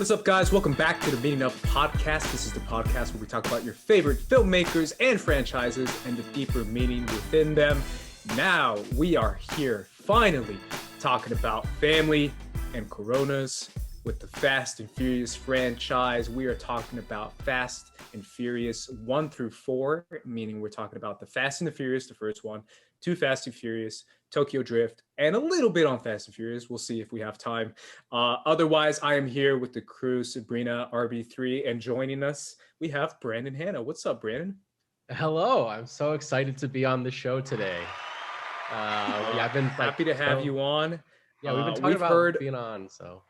What is up, guys? Welcome back to the Meeting Up podcast. This is the podcast where we talk about your favorite filmmakers and franchises and the deeper meaning within them. Now we are here finally talking about family and Coronas with the Fast and Furious franchise. We are talking about Fast and Furious 1 through 4, meaning we're talking about the Fast and the Furious, the first one, 2 Fast and Furious, Tokyo Drift, and a little bit on Fast and Furious. We'll see if we have time. Otherwise, I am here with the crew, Sabrina, RB3, and joining us, we have Brandon Hanna. What's up, Brandon? Hello, I'm so excited to be on the show today. I've been happy to have you on. Yeah, we've been talking about being on, so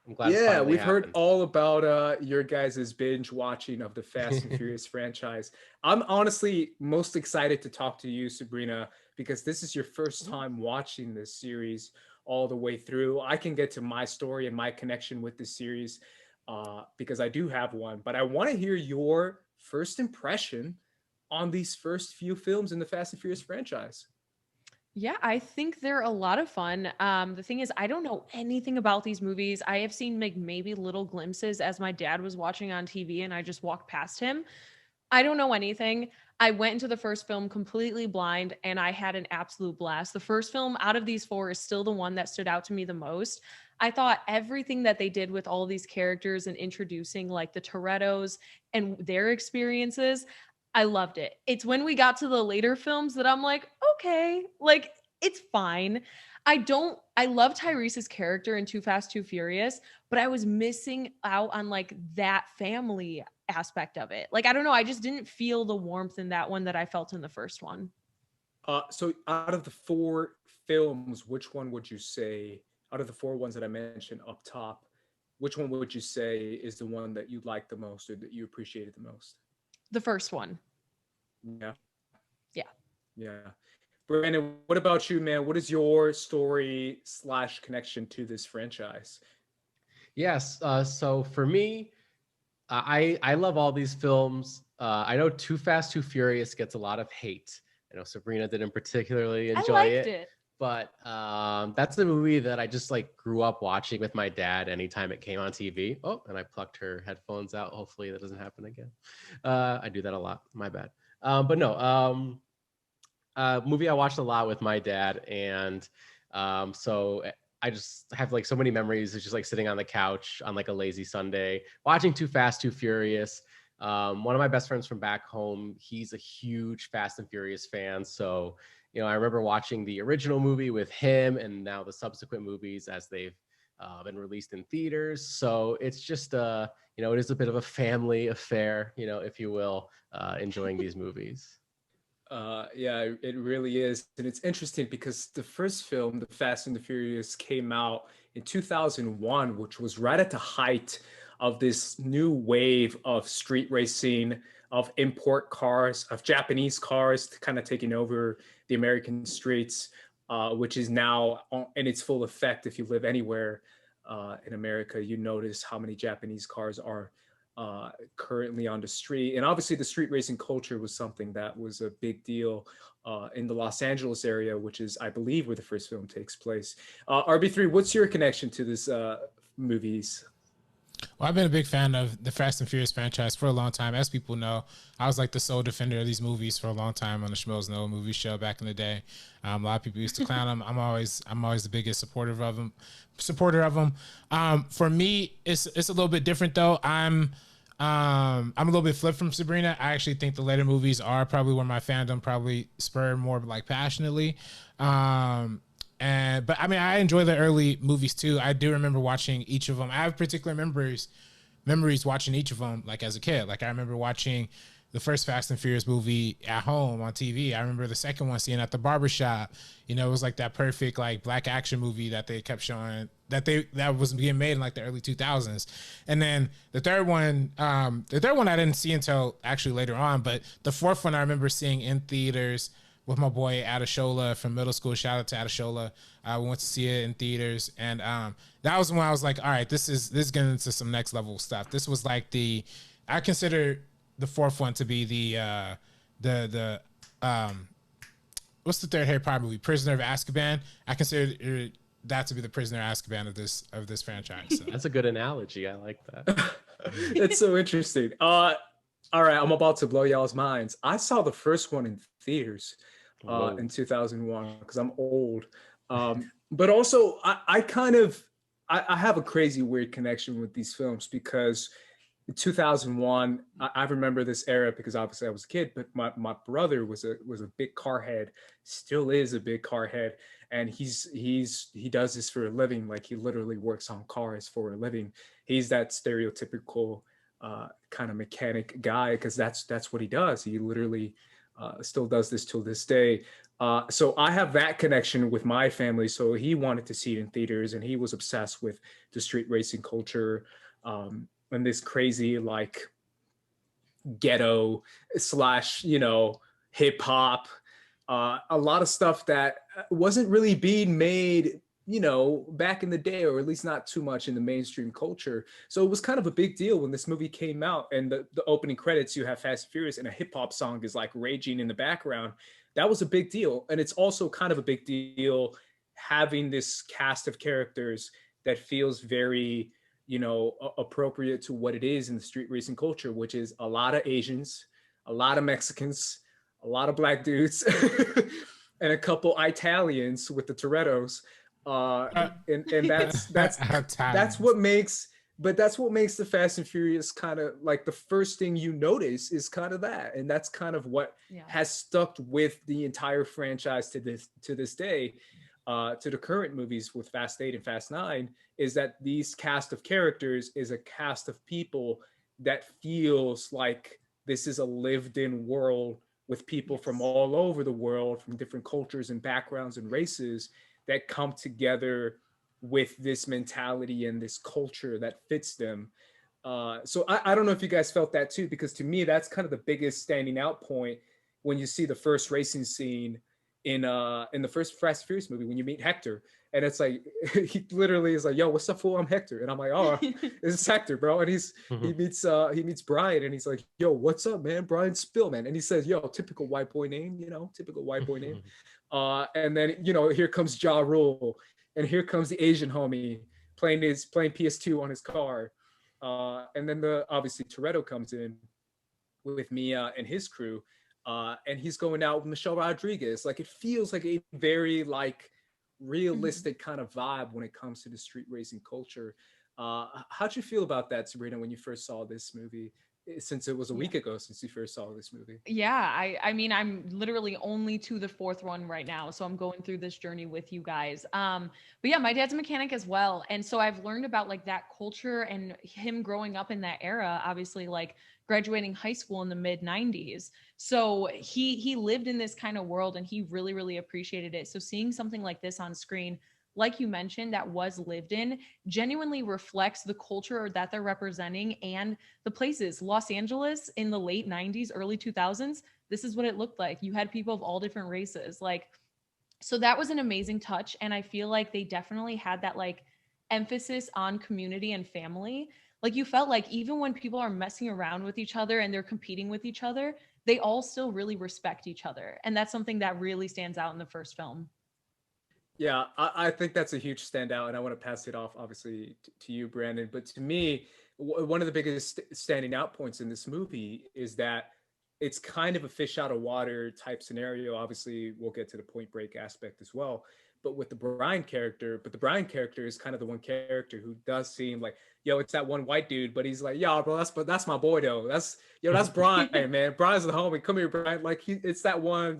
I'm glad. Yeah, we've heard all about your guys' binge watching of the Fast and Furious franchise. I'm honestly most excited to talk to you, Sabrina, because this is your first time watching this series all the way through. I can get to my story and my connection with this series because I do have one, but I want to hear your first impression on these first few films in the Fast and Furious franchise. Yeah, I think they're a lot of fun. The thing is, I don't know anything about these movies. I have seen like maybe little glimpses as my dad was watching on TV and I just walked past him. I don't know anything. I went into the first film completely blind and I had an absolute blast. The first film out of these 4 is still the one that stood out to me the most. I thought everything that they did with all these characters and introducing like the Torettos and their experiences, I loved it. It's when we got to the later films that I'm like, okay, like it's fine. I love Tyrese's character in Too Fast, Too Furious, but I was missing out on like that family aspect of it. Like, I don't know. I just didn't feel the warmth in that one that I felt in the first one. So out of the 4 films, which one would you say, out of the 4 ones that I mentioned up top, which one would you say is the one that you liked the most or that you appreciated the most? The first one. Yeah. Brandon, what about you, man? What is your story / connection to this franchise? Yes. So for me, I love all these films. I know Too Fast, Too Furious gets a lot of hate. I know Sabrina didn't particularly enjoy it. But that's a movie that I just like grew up watching with my dad anytime it came on TV. Oh, and I plucked her headphones out. Hopefully that doesn't happen again. I do that a lot. My bad. But no, movie I watched a lot with my dad. And so I just have like so many memories of just like sitting on the couch on like a lazy Sunday, watching Too Fast, Too Furious. One of my best friends from back home, he's a huge Fast and Furious fan. So I remember watching the original movie with him and now the subsequent movies as they've been released in theaters. So it's just, it is a bit of a family affair, if you will, enjoying these movies. Yeah, it really is. And it's interesting because the first film, The Fast and the Furious, came out in 2001, which was right at the height of this new wave of street racing, of import cars, of Japanese cars kind of taking over the American streets, which is now in its full effect. If you live anywhere in America, you notice how many Japanese cars are currently on the street. And obviously the street racing culture was something that was a big deal in the Los Angeles area, which is, I believe, where the first film takes place. RB3, what's your connection to this movies? Well, I've been a big fan of the Fast and Furious franchise for a long time. As people know, I was like the sole defender of these movies for a long time on the Schmoes Know movie show back in the day. A lot of people used to clown them. I'm always the biggest supporter of them. For me, it's a little bit different though. I'm a little bit flipped from Sabrina. I actually think the later movies are probably where my fandom probably spurred more like passionately. But I mean, I enjoy the early movies too. I do remember watching each of them. I have particular memories watching each of them, like as a kid. Like I remember watching the first Fast and Furious movie at home on TV. I remember the second one seeing at the barbershop. It was like that perfect like black action movie that they kept showing that was being made in like the early 2000s. And then the third one I didn't see until actually later on, but the fourth one I remember seeing in theaters with my boy Adeshola from middle school. Shout out to Adeshola. We went to see it in theaters, and that was when I was like, all right, this is getting into some next level stuff. This was like I consider the fourth one to be the what's the third Harry Potter movie? Prisoner of Azkaban. I consider that to be the prisoner Azkaban of this franchise. So. That's a good analogy. I like that. It's so interesting. All right, I'm about to blow y'all's minds. I saw the first one in theaters in 2001 because I'm old. But also, I have a crazy weird connection with these films because in 2001, I remember this era because obviously I was a kid, but my brother was a big car head, still is a big car head, and he does this for a living. Like he literally works on cars for a living. He's that stereotypical kind of mechanic guy because that's what he does. He literally still does this till this day. So I have that connection with my family. So he wanted to see it in theaters, and he was obsessed with the street racing culture. And this crazy like ghetto slash, hip hop, a lot of stuff that wasn't really being made, back in the day, or at least not too much in the mainstream culture. So it was kind of a big deal when this movie came out, and the opening credits, you have Fast and Furious and a hip hop song is like raging in the background. That was a big deal. And it's also kind of a big deal having this cast of characters that feels very, appropriate to what it is in the street racing culture, which is a lot of Asians, a lot of Mexicans, a lot of black dudes, and a couple Italians with the Torettos. And that's what makes the Fast and Furious kind of like the first thing you notice is kind of that. And that's kind of what has stuck with the entire franchise to this day. To the current movies with Fast 8 and Fast 9 is that these cast of characters is a cast of people that feels like this is a lived in world with people from all over the world, from different cultures and backgrounds and races that come together with this mentality and this culture that fits them. So I don't know if you guys felt that too, because to me, that's kind of the biggest standing out point when you see the first racing scene in the first Fast and Furious movie, when you meet Hector, and it's like he literally is like, "Yo, what's up, fool? I'm Hector," and I'm like, "Oh, this is Hector, bro." And he meets Brian, and he's like, "Yo, what's up, man? Brian Spillman," and he says, "Yo, typical white boy name, typical white boy name." And then here comes Ja Rule, and here comes the Asian homie playing PS2 on his car, and then obviously Toretto comes in with Mia and his crew. And he's going out with Michelle Rodriguez. Like it feels like a very like realistic kind of vibe when it comes to the street racing culture. How'd you feel about that, Sabrina, when you first saw this movie? Since it was a week ago since you first saw this movie. Yeah, I mean, I'm literally only to the fourth one right now, so I'm going through this journey with you guys. But yeah, my dad's a mechanic as well, and so I've learned about like that culture and him growing up in that era. Obviously, like graduating high school in the mid 90s, so he lived in this kind of world, and he really, really appreciated it. So seeing something like this on screen, like you mentioned, that was lived in, genuinely reflects the culture that they're representing and the places. Los Angeles in the late 90s, early 2000s, this is what it looked like. You had people of all different races. So that was an amazing touch. And I feel like they definitely had that like emphasis on community and family. Like you felt like even when people are messing around with each other and they're competing with each other, they all still really respect each other. And that's something that really stands out in the first film. Yeah, I think that's a huge standout, and I want to pass it off, obviously, to you, Brandon. But to me, one of the biggest standing out points in this movie is that it's kind of a fish out of water type scenario. Obviously, we'll get to the Point Break aspect as well. But with the Brian character, is kind of the one character who does seem like, yo, it's that one white dude, but he's like, yo, bro, that's my boy though. That's Brian, man. Brian's the homie. Come here, Brian. Like it's that one,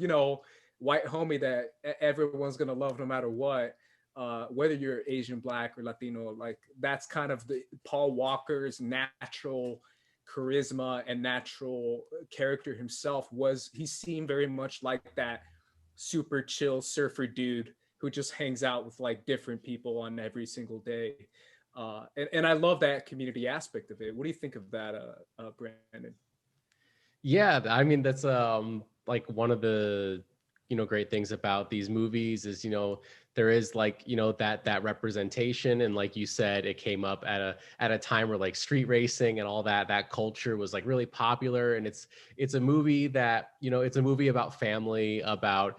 white homie that everyone's gonna love no matter what, whether you're Asian, Black, or Latino. Like that's kind of the Paul Walker's natural charisma and natural character himself. He seemed very much like that super chill surfer dude who just hangs out with like different people on every single day. And I love that community aspect of it. What do you think of that, Brandon? Yeah, I mean that's like one of the great things about these movies is there is like that representation, and like you said, it came up at a time where like street racing and all that culture was like really popular, and it's a movie that it's a movie about family, about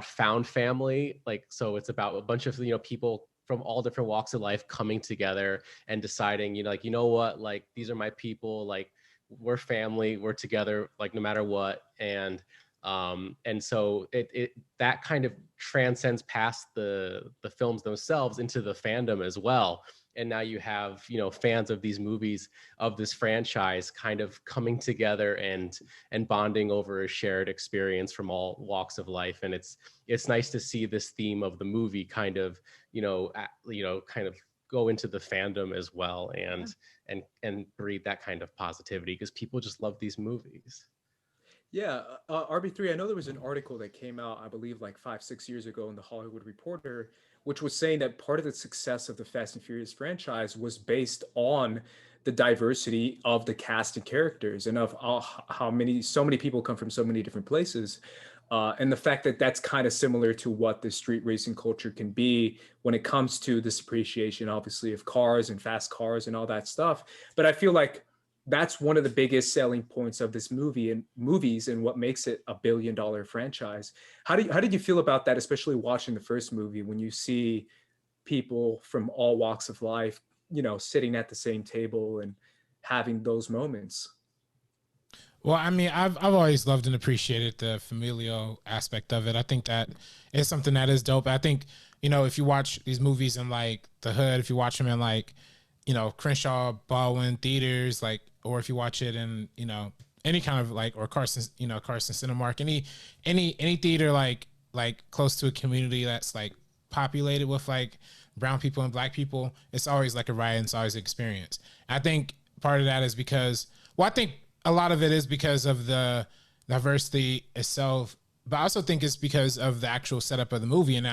found family, like so it's about a bunch of people from all different walks of life coming together and deciding, like, you know what, like, these are my people, like, we're family, we're together, like, no matter what. And so it that kind of transcends past the films themselves into the fandom as well. And now you have, fans of these movies, of this franchise, kind of coming together and bonding over a shared experience from all walks of life. And it's nice to see this theme of the movie kind of, kind of go into the fandom as well, and breed that kind of positivity, because people just love these movies. Yeah, RB3, I know there was an article that came out, I believe, like 5, 6 years ago in the Hollywood Reporter, which was saying that part of the success of the Fast and Furious franchise was based on the diversity of the cast and characters, and of so many people come from so many different places. And the fact that that's kind of similar to what the street racing culture can be when it comes to this appreciation, obviously, of cars and fast cars and all that stuff. But I feel like that's one of the biggest selling points of this movie and movies, and what makes it $1 billion franchise. How did you feel about that, especially watching the first movie, when you see people from all walks of life, sitting at the same table and having those moments? Well, I mean, I've always loved and appreciated the familial aspect of it. I think that is something that is dope. I think, if you watch these movies in like the hood, if you watch them in like, Crenshaw, Baldwin theaters, like, or if you watch it in, any kind of like, or Carson Cinemark, any theater like close to a community that's like populated with like brown people and black people, it's always like a riot, and it's always an experience. I think part of that is because, I think a lot of it is because of the diversity itself, but I also think it's because of the actual setup of the movie. And,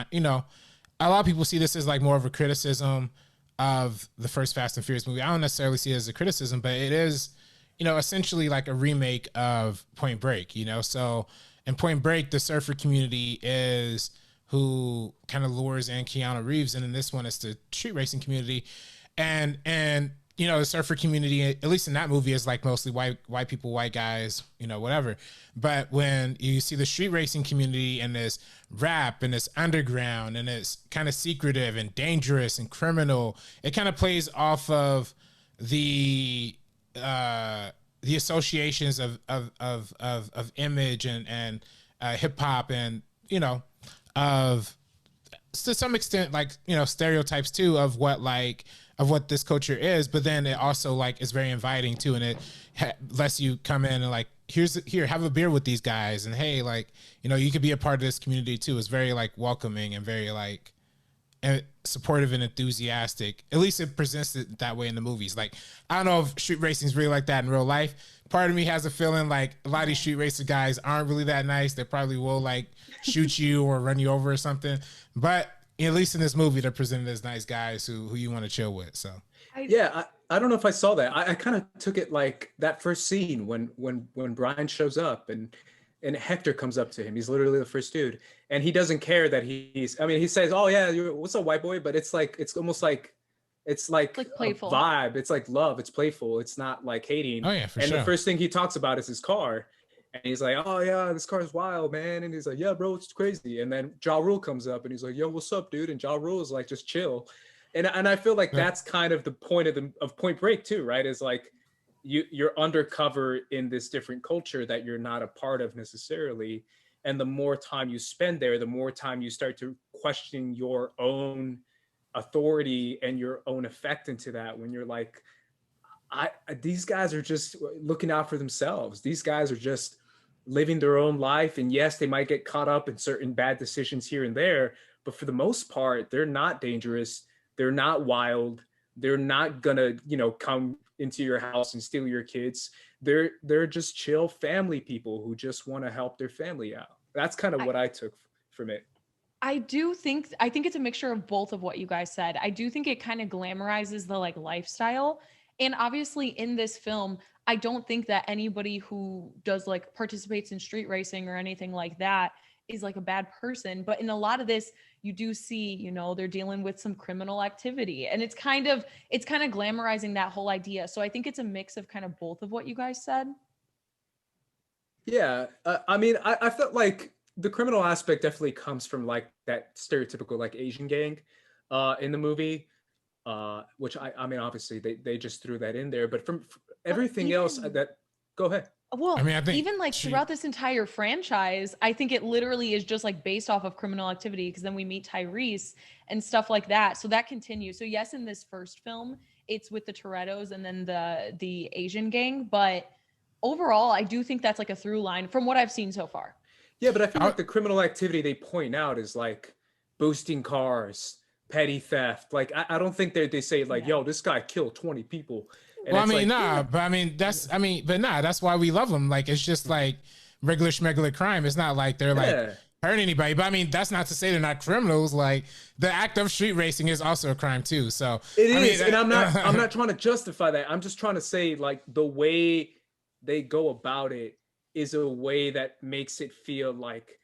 a lot of people see this as like more of a criticism of the first Fast and Furious movie. I don't necessarily see it as a criticism, but it is, essentially like a remake of Point Break, So in Point Break, the surfer community is who kind of lures in Keanu Reeves. And in this one, it's the street racing community. And the surfer community, at least in that movie, is like mostly white people, white guys, whatever. But when you see the street racing community and this rap and this underground and it's kind of secretive and dangerous and criminal, it kind of plays off of the associations of image and hip hop and, of to some extent, like, stereotypes too of what this culture is. But then it also like is very inviting too, and it lets you come in and like, here, have a beer with these guys, and hey, like, you could be a part of this community too. It's very like welcoming and very like supportive and enthusiastic. At least it presents it that way in the movies. Like, I don't know if street racing is really like that in real life. Part of me has a feeling like a lot of these street racer guys aren't really that nice. They probably will like shoot you or run you over or something. But at least in this movie, they're presented as nice guys who you want to chill with. So yeah, I don't know if I saw that. I kind of took it like that first scene when Brian shows up and Hector comes up to him. He's literally the first dude, and he doesn't care that he's. I mean, he says, "Oh yeah, what's up, white boy?" But it's like, it's almost like, it's like playful a vibe. It's like love. It's playful. It's not like hating. Oh yeah, for and sure. The first thing he talks about is his car, and he's like, "Oh yeah, this car is wild, man." And he's like, "Yeah, bro, it's crazy." And then Ja Rule comes up and he's like, "Yo, what's up, dude?" And Ja Rule is like, "Just chill." And I feel like that's kind of the point of Point Break too, right? Is like you're undercover in this different culture that you're not a part of necessarily. And the more time you spend there, the more time you start to question your own authority and your own effect into that, when you're like, these guys are just looking out for themselves. These guys are just living their own life. And yes, they might get caught up in certain bad decisions here and there, but for the most part, they're not dangerous. They're not wild. They're not gonna, come into your house and steal your kids. They're just chill family people who just want to help their family out. That's kind of what I took from it. I think it's a mixture of both of what you guys said. I do think it kind of glamorizes the like lifestyle. And obviously in this film, I don't think that anybody who does like participates in street racing or anything like that is like a bad person. But in a lot of this, you do see, they're dealing with some criminal activity, and it's kind of glamorizing that whole idea. So I think it's a mix of kind of both of what you guys said. Yeah. I mean, I felt like the criminal aspect definitely comes from like that stereotypical like Asian gang. in the movie, which I mean, obviously they just threw that in there, but from everything else that, go ahead. Well, I mean, I think even like throughout this entire franchise, I think it literally is just like based off of criminal activity, because then we meet Tyrese and stuff like that. So that continues. So yes, in this first film, it's with the Torettos and then the Asian gang, but overall, I do think that's like a through line from what I've seen so far. Yeah, but I feel like the criminal activity they point out is like boosting cars, petty theft. Like I don't think they say like, yo, this guy killed 20 people. And well, I mean, like, nah, but I mean, that's why we love them. Like, it's just like regular crime. It's not like they're like hurt anybody. But I mean, that's not to say they're not criminals. Like, the act of street racing is also a crime too. So it is, and I'm not trying to justify that. I'm just trying to say like the way they go about it is a way that makes it feel like,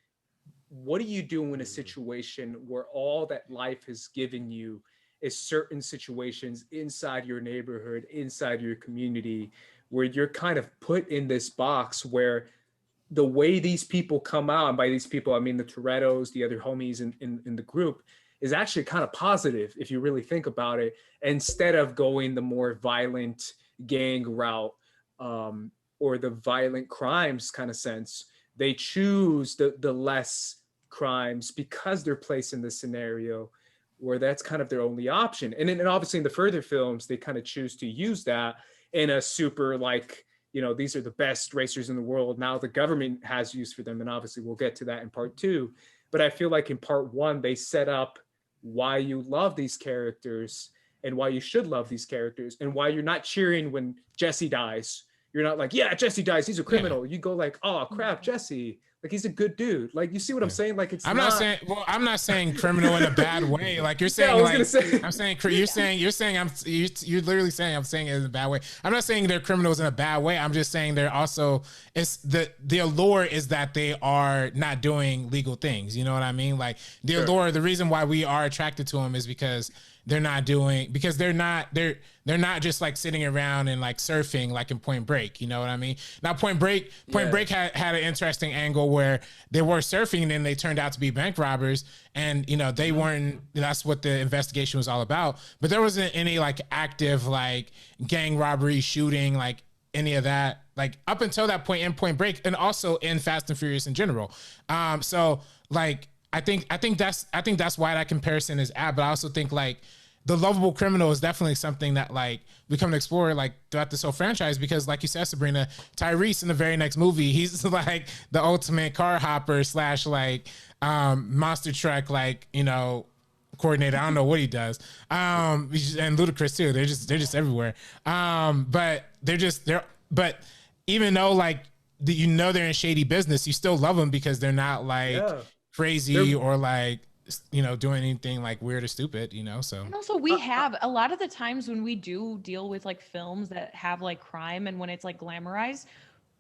what do you do in a situation where all that life has given you is certain situations inside your neighborhood, inside your community, where you're kind of put in this box where the way these people come out, and by these people, I mean the Torettos, the other homies in the group, is actually kind of positive if you really think about it, instead of going the more violent gang route, or the violent crimes kind of sense. They choose the less crimes because they're placed in this scenario where that's kind of their only option. And then obviously in the further films, they kind of choose to use that in a super like, you know, these are the best racers in the world. Now the government has use for them. And obviously we'll get to that in part 2. But I feel like in part 1, they set up why you love these characters and why you should love these characters and why you're not cheering when Jesse dies. You're not like, yeah, Jesse dies, he's a criminal. You go like, oh crap, Jesse, like he's a good dude. Like, you see what I'm saying? Like, it's I'm not saying criminal in a bad way. Like, you're saying, you're literally saying I'm saying it in a bad way. I'm not saying they're criminals in a bad way. I'm just saying they're also, it's the allure is that they are not doing legal things. You know what I mean? Like, the allure, the reason why we are attracted to them is because they're not just like sitting around and like surfing like in Point Break. You know what I mean? Now Point Break had an interesting angle where they were surfing and then they turned out to be bank robbers, and you know they weren't. That's what the investigation was all about. But there wasn't any like active like gang robbery, shooting, like any of that, like up until that point in Point Break, and also in Fast and Furious in general. So like I think that's why that comparison is apt. But I also think like the lovable criminal is definitely something that like we come to explore like throughout this whole franchise, because like you said, Sabrina, Tyrese in the very next movie, he's like the ultimate car hopper / like monster truck, like, you know, coordinator. I don't know what he does. And Ludacris too. They're just everywhere. But but even though like you know they're in shady business, you still love them because they're not like crazy or like, you know, doing anything like weird or stupid, you know. So, and also we have a lot of the times when we do deal with like films that have like crime, and when it's like glamorized,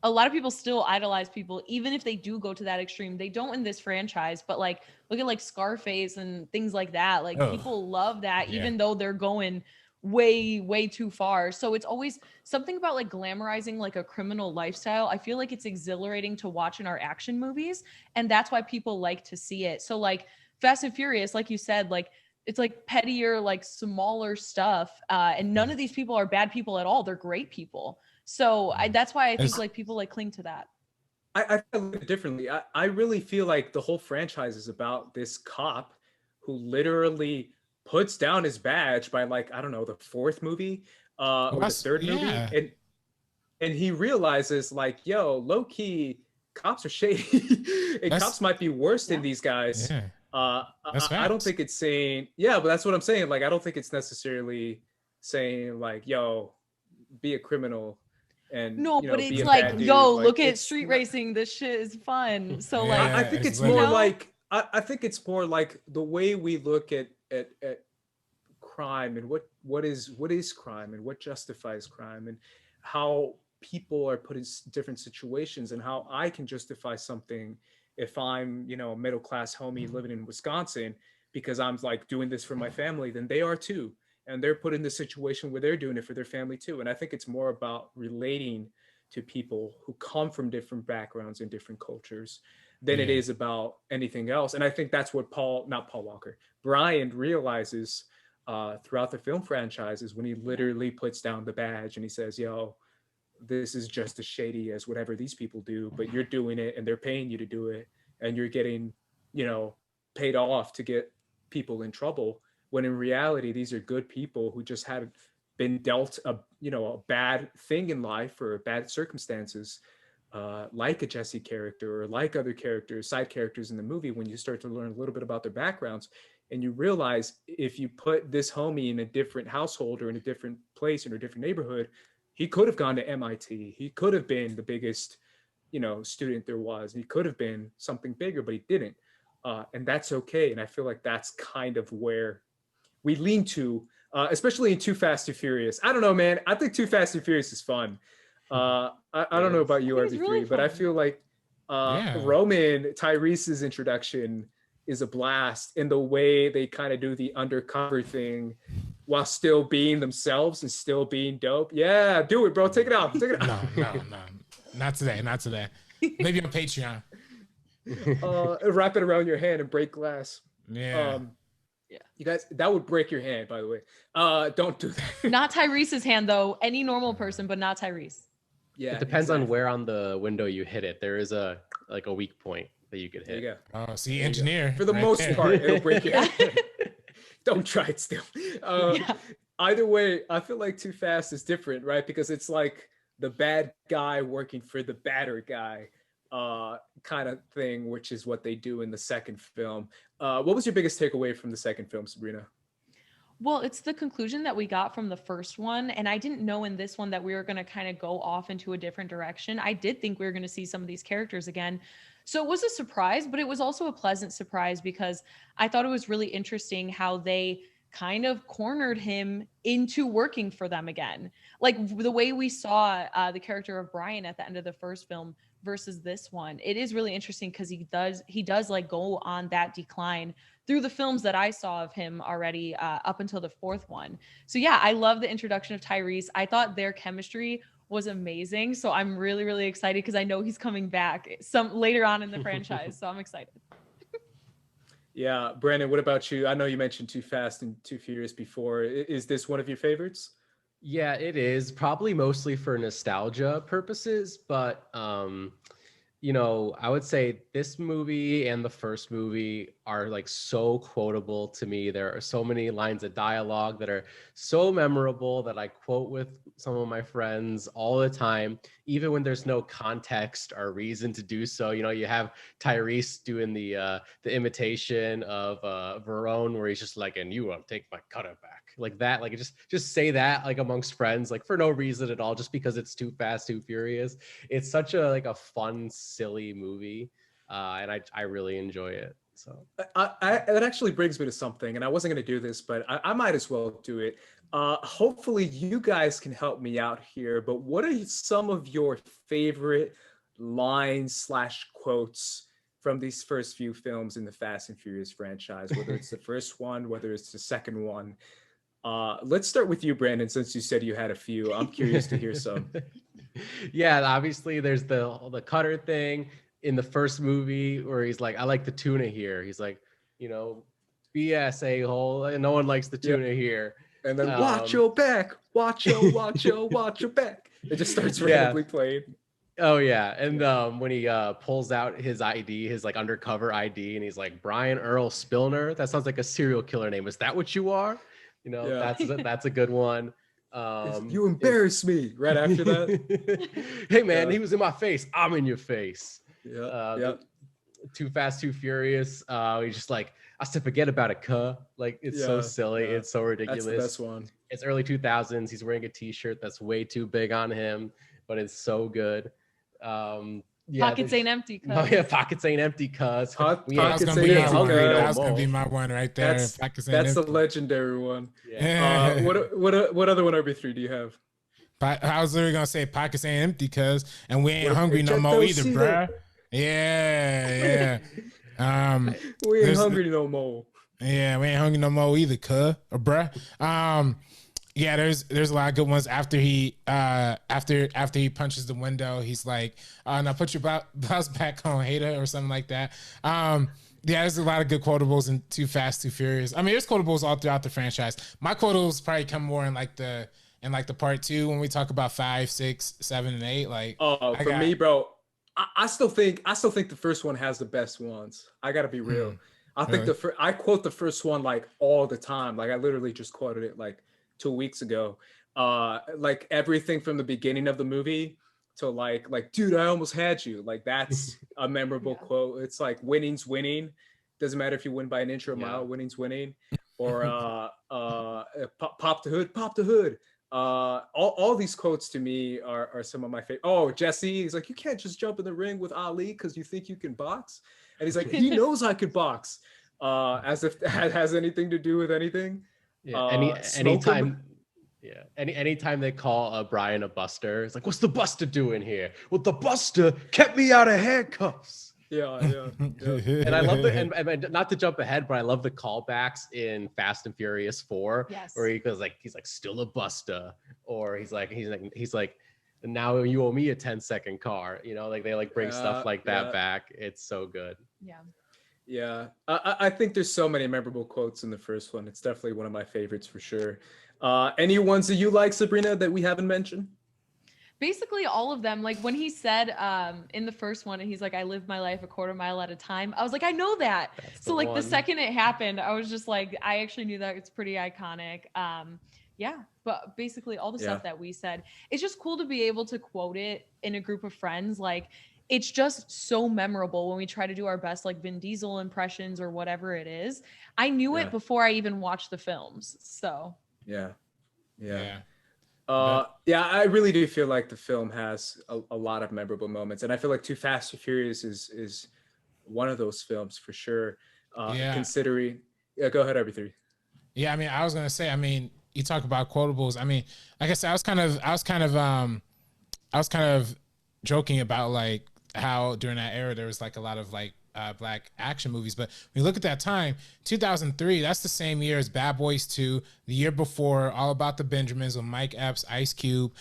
a lot of people still idolize people even if they do go to that extreme. They don't in this franchise, but like look at like Scarface and things like that. Like people love that even though they're going way too far. So it's always something about like glamorizing like a criminal lifestyle. I feel like it's exhilarating to watch in our action movies, and that's why people like to see it. So like Fast and Furious, like you said, like it's like pettier, like smaller stuff, and none of these people are bad people at all. They're great people. So that's why I think like people like cling to that. I feel it differently. I really feel like the whole franchise is about this cop who literally puts down his badge by like, I don't know, the 4th movie or the 3rd movie, and he realizes like, yo, low key, cops are shady, and cops might be worse than these guys. I don't think it's saying, but that's what I'm saying. Like, I don't think it's necessarily saying like, yo, be a criminal. And no, but it's like, yo, like, look at street racing. This shit is fun. So like, I think it's more like, I think it's more like the way we look at crime and what is crime and what justifies crime, and how people are put in different situations, and how I can justify something if I'm, you know, a middle class homie living in Wisconsin because I'm like doing this for my family, then they are too. And they're put in the situation where they're doing it for their family too. And I think it's more about relating to people who come from different backgrounds and different cultures. than it is about anything else. And I think that's what Brian realizes throughout the film franchises, when he literally puts down the badge and he says, yo, this is just as shady as whatever these people do, but you're doing it and they're paying you to do it, and you're getting, paid off to get people in trouble, when in reality these are good people who just had been dealt a bad thing in life or bad circumstances, like a Jesse character or like other characters, side characters in the movie. When you start to learn a little bit about their backgrounds, and you realize if you put this homie in a different household or in a different place or in a different neighborhood, he could have gone to MIT. He could have been the biggest, student there was. He could have been something bigger, but he didn't. And that's okay. And I feel like that's kind of where we lean to, especially in Too Fast, Too Furious. I don't know, man. I think Too Fast, Too Furious is fun. I don't know about you, RB3, really, but I feel like Roman Tyrese's introduction is a blast in the way they kind of do the undercover thing while still being themselves and still being dope. Yeah, do it, bro. Take it off. Take it off. No. Not today. Maybe on Patreon. Wrap it around your hand and break glass. Yeah. You guys, that would break your hand, by the way. Don't do that. Not Tyrese's hand, though. Any normal person, but not Tyrese. Yeah. It depends on where on the window you hit it. There is a weak point that you could hit. There you go. Oh, see, engineer. For the most part, it'll break your hand. Don't try it still. Either way, I feel like Too Fast is different, right? Because it's like the bad guy working for the badder guy kind of thing, which is what they do in the second film. What was your biggest takeaway from the second film, Sabrina? Well, it's the conclusion that we got from the first one. And I didn't know in this one that we were going to kind of go off into a different direction. I did think we were going to see some of these characters again. So it was a surprise, but it was also a pleasant surprise because I thought it was really interesting how they kind of cornered him into working for them again. Like the way we saw the character of Brian at the end of the first film versus this one. It is really interesting because he does like go on that decline through the films that I saw of him already up until the fourth one. So yeah, I love the introduction of Tyrese. I thought their chemistry was amazing. So I'm really, really excited because I know he's coming back some later on in the franchise. So I'm excited. Yeah. Brandon, what about you? I know you mentioned Too Fast and Too Furious before. Is this one of your favorites? Yeah, it is, probably mostly for nostalgia purposes, but I would say this movie and the first movie are like so quotable to me. There are so many lines of dialogue that are so memorable that I quote with some of my friends all the time, even when there's no context or reason to do so. You have Tyrese doing the imitation of Verone, where he's just like, "And you take my cutter back," like that. Like just say that like amongst friends, like for no reason at all, just because it's Too Fast, Too Furious. It's such a fun, silly movie, and I really enjoy it. So that actually brings me to something, and I wasn't going to do this, but I might as well do it. Hopefully you guys can help me out here, but what are some of your favorite lines / quotes from these first few films in the Fast and Furious franchise, whether it's the first one, whether it's the second one? Let's start with you, Brandon, since you said you had a few. I'm curious to hear some. Yeah, obviously there's the cutter thing in the first movie where he's like, "I like the tuna here." He's like, BS, a-hole, and no one likes the tuna here. And then watch your back, watch your back. It just starts randomly playing. Oh yeah, and when he pulls out his ID, his like undercover ID, and he's like, "Brian Earl Spillner, that sounds like a serial killer name. Is that what you are?" That's a good one. You embarrass me right after that. Hey man, he was in my face. I'm in your face. Yeah. Too Fast, Too Furious. He's just like, "I said, forget about it, cuh." Like it's so silly. Yeah. It's so ridiculous. That's the best one. It's early 2000s. He's wearing a t-shirt that's way too big on him, but it's so good. Pockets ain't empty, cuz. Oh yeah, pockets ain't empty, cuz. That's gonna be my one right there. That's the legendary one. Yeah. What other one RB3 do you have? I was literally gonna say pockets ain't empty, cuz, and we ain't hungry no more either, bruh. Yeah. We ain't hungry no more. Yeah, we ain't hungry no more either, cuz, or bruh. Yeah, there's a lot of good ones. After he punches the window, he's like, "Now put your blouse back on, hater," or something like that. Yeah, there's a lot of good quotables in Too Fast, Too Furious. I mean, there's quotables all throughout the franchise. My quotables probably come more in like the part two when we talk about 5, 6, 7, and 8. Like, for me, bro, I still think the first one has the best ones. I gotta be real. I think I quote the first one like all the time. Like I literally just quoted it like 2 weeks ago. Like everything from the beginning of the movie to like, dude, I almost had you. Like that's a memorable quote. It's like winning's winning. Doesn't matter if you win by an inch or a mile, winning's winning. Or pop the hood. All these quotes to me are some of my favorite. Oh, Jesse, he's like, you can't just jump in the ring with Ali because you think you can box. And he's like, he knows I could box. As if that has anything to do with anything. Yeah. Anytime they call Brian a buster, it's like, what's the buster doing here? Well, the buster kept me out of handcuffs. Yeah. And I love and not to jump ahead, but I love the callbacks in Fast and Furious 4, where he goes like, he's like, still a buster, or he's like, now you owe me a 10-second car. You know, like they like bring stuff like that back. It's so good. Yeah. I think there's so many memorable quotes in the first one. It's definitely one of my favorites for sure. Any ones that you like, Sabrina, that we haven't mentioned? Basically all of them. Like when he said in the first one, and he's like, I live my life a quarter mile at a time. I was like, I know that. So like the second it happened, I was just like, I actually knew that. It's pretty iconic. But basically all the stuff that we said, it's just cool to be able to quote it in a group of friends. Like it's just so memorable when we try to do our best, like Vin Diesel impressions or whatever it is. I knew it before I even watched the films. So yeah. I really do feel like the film has a lot of memorable moments, and I feel like Too Fast, Too Furious is one of those films for sure. Considering, go ahead, Ep3. Yeah, I mean, I was gonna say, I mean, you talk about quotables. I mean, like I said, I was kind of joking about like how during that era there was like a lot of like black action movies, but when you look at that time, 2003, that's the same year as Bad Boys 2, the year before All About the Benjamins with Mike Epps, Ice Cube.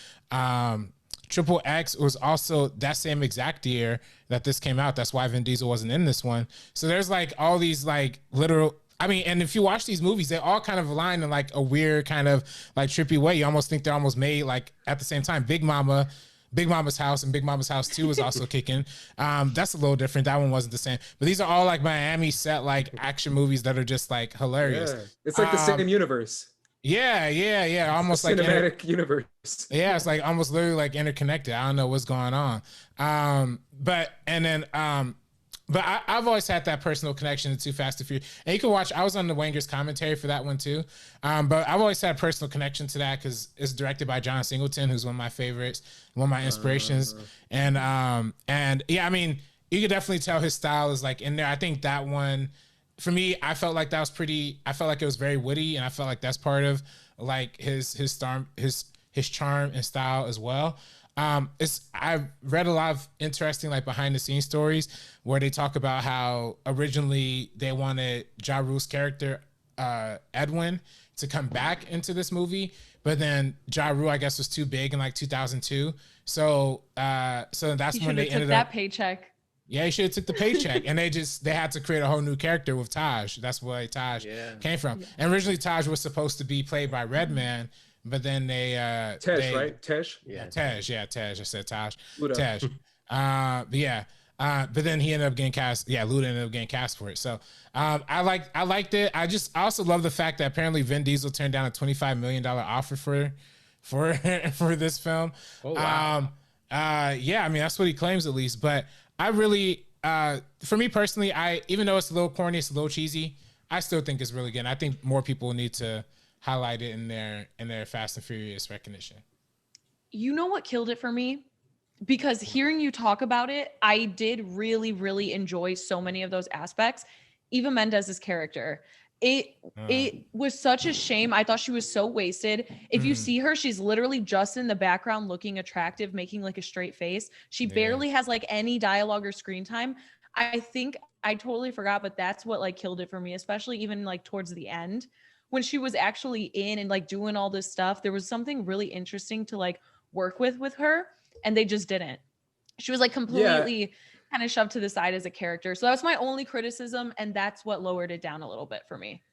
Triple X was also that same exact year that this came out. That's why Vin Diesel wasn't in this one. So there's like all these like literal, I mean, and if you watch these movies, they all kind of align in like a weird kind of like trippy way. You almost think they're almost made like at the same time. Big Mama's House and Big Mama's House 2 was also kicking. That's a little different. That one wasn't the same. But these are all like Miami set like action movies that are just like hilarious. Yeah. It's like the same universe. Yeah. Almost like cinematic universe. Yeah, it's like almost literally like interconnected. I don't know what's going on. But I've always had that personal connection to Too Fast, Too Furious. And you can watch, I was on the Wangers commentary for that one too. But I've always had a personal connection to that because it's directed by John Singleton, who's one of my favorites, one of my inspirations. And yeah, I mean, you could definitely tell his style is like in there. I think that one, for me, I felt like that was I felt like it was very witty, and I felt like that's part of like his charm and style as well. I've read a lot of interesting like behind the scenes stories where they talk about how originally they wanted Ja Rule's character Edwin to come back into this movie, but then Ja Rule I guess was too big in like 2002, so that's when they ended that paycheck. Yeah, he should have took the paycheck, and they had to create a whole new character with Taj. That's where Taj came from. And originally Taj was supposed to be played by Redman. But then they right? Tej? Yeah, Tej. Yeah, Tej. I said Taj. Tej. But then he ended up getting cast. Yeah, Luda ended up getting cast for it. So I liked it. I also love the fact that apparently Vin Diesel turned down a $25 million offer for this film. Oh, wow. Yeah, I mean that's what he claims at least. But I really, for me personally, even though it's a little corny, it's a little cheesy, I still think it's really good. And I think more people need to highlight it in their Fast and Furious recognition. You know what killed it for me? Because hearing you talk about it, I did really, really enjoy so many of those aspects. Eva Mendes's character. It was such a shame. I thought she was so wasted. If you see her, she's literally just in the background looking attractive, making like a straight face. She barely has like any dialogue or screen time. I think I totally forgot, but that's what like killed it for me, especially even like towards the end when she was actually in and like doing all this stuff, there was something really interesting to like work with her, and they just didn't. She was like completely kind of shoved to the side as a character. So that's my only criticism, and that's what lowered it down a little bit for me.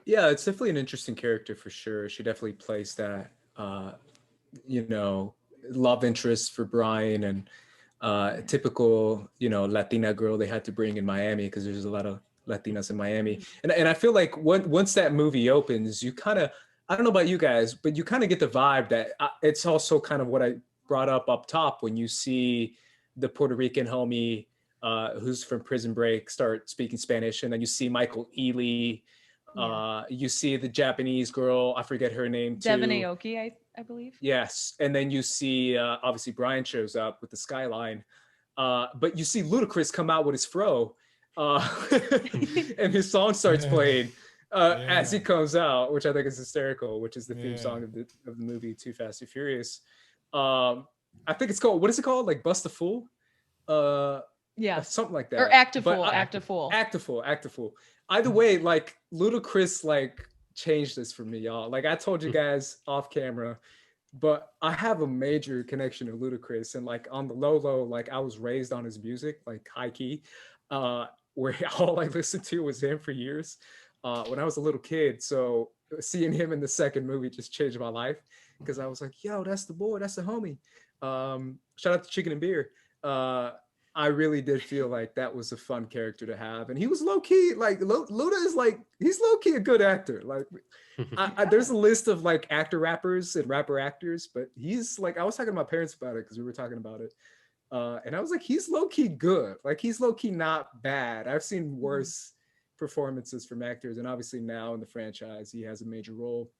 Yeah, it's definitely an interesting character for sure. She definitely plays that, you know, love interest for Brian, and typical, you know, Latina girl they had to bring in Miami because there's a lot of Latinas in Miami. And I feel like once that movie opens, you kind of, I don't know about you guys, but you kind of get the vibe that it's also kind of what I brought up top when you see the Puerto Rican homie who's from Prison Break start speaking Spanish, and then you see Michael Ealy. You see the Japanese girl, I forget her name too. Devon Aoki, I believe. Yes, and then you see obviously Brian shows up with the skyline, but you see Ludacris come out with his fro, and his song starts playing as he comes out, which I think is hysterical. Which is the theme song of the movie Too Fast and Furious. I think it's called, what is it called? Like Bust a Fool? Something like that. Or Act a Fool. Act a Fool. Act a Fool. Act a Fool. Either way, like Ludacris like changed this for me, y'all. Like I told you guys off camera, but I have a major connection to Ludacris, and like on the low, like I was raised on his music, like high key, where all I listened to was him for years when I was a little kid. So seeing him in the second movie just changed my life, because I was like, yo, that's the boy, that's the homie. Shout out to Chicken and Beer. I really did feel like that was a fun character to have, and he was low key. Like Luda is like, he's low key a good actor. Like, there's a list of like actor rappers and rapper actors, but he's like, I was talking to my parents about it because we were talking about it, and I was like, he's low key good. Like he's low key not bad. I've seen worse performances from actors, and obviously now in the franchise he has a major role.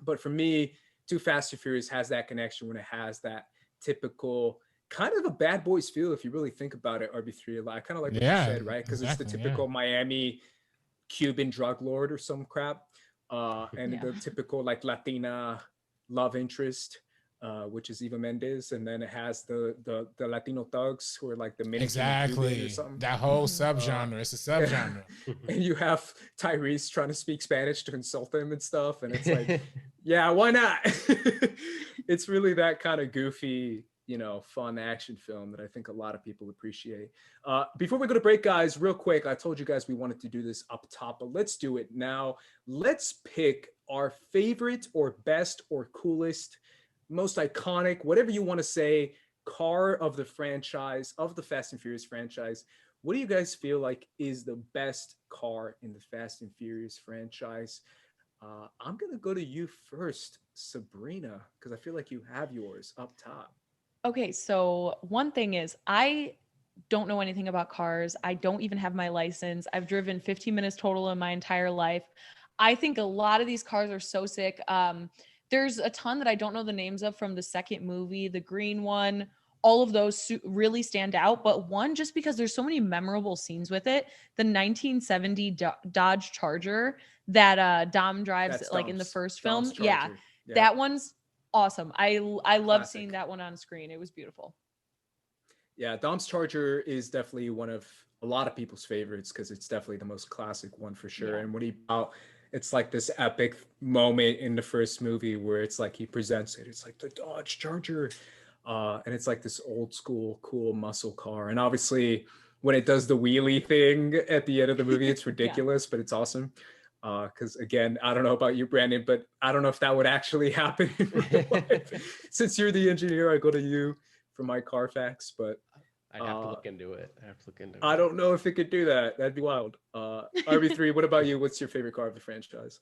But for me, Too Fast and Furious has that connection when it has that typical kind of a Bad Boys feel, if you really think about it. RB3, I kind of like what you said, right? Because it's the typical Miami Cuban drug lord or some crap, and the typical like Latina love interest, which is Eva Mendes, and then it has the Latino thugs who are like the exactly or something. That whole subgenre. It's a subgenre. And you have Tyrese trying to speak Spanish to insult him and stuff, and it's like, yeah, why not? It's really that kind of goofy, you know, fun action film that I think a lot of people appreciate. Before we go to break, guys, real quick, I told you guys we wanted to do this up top, but let's do it now. Let's pick our favorite or best or coolest, most iconic, whatever you want to say, car of the franchise, of the Fast and Furious franchise. What do you guys feel like is the best car in the Fast and Furious franchise? I'm going to go to you first, Sabrina, because I feel like you have yours up top. Okay, so one thing is, I don't know anything about cars. I don't even have my license. I've driven 15 minutes total in my entire life. I think a lot of these cars are so sick. There's a ton that I don't know the names of from the second movie, the green one. All of those really stand out, but one, just because there's so many memorable scenes with it, the 1970 Dodge Charger that Dom drives like in the first film. Yeah, that one's awesome. I love seeing that one on screen. It was beautiful. Yeah, Dom's Charger is definitely one of a lot of people's favorites because it's definitely the most classic one for sure. And when it's like this epic moment in the first movie where it's like he presents it. It's like the Dodge Charger. And it's like this old school, cool muscle car. And obviously when it does the wheelie thing at the end of the movie, it's ridiculous, but it's awesome. Because again, I don't know about you, Brandon, but I don't know if that would actually happen in real life. Since you're the engineer, I go to you for my car facts, but I'd have to look into it. I don't know if it could do that. That'd be wild. RB3, what about you? What's your favorite car of the franchise?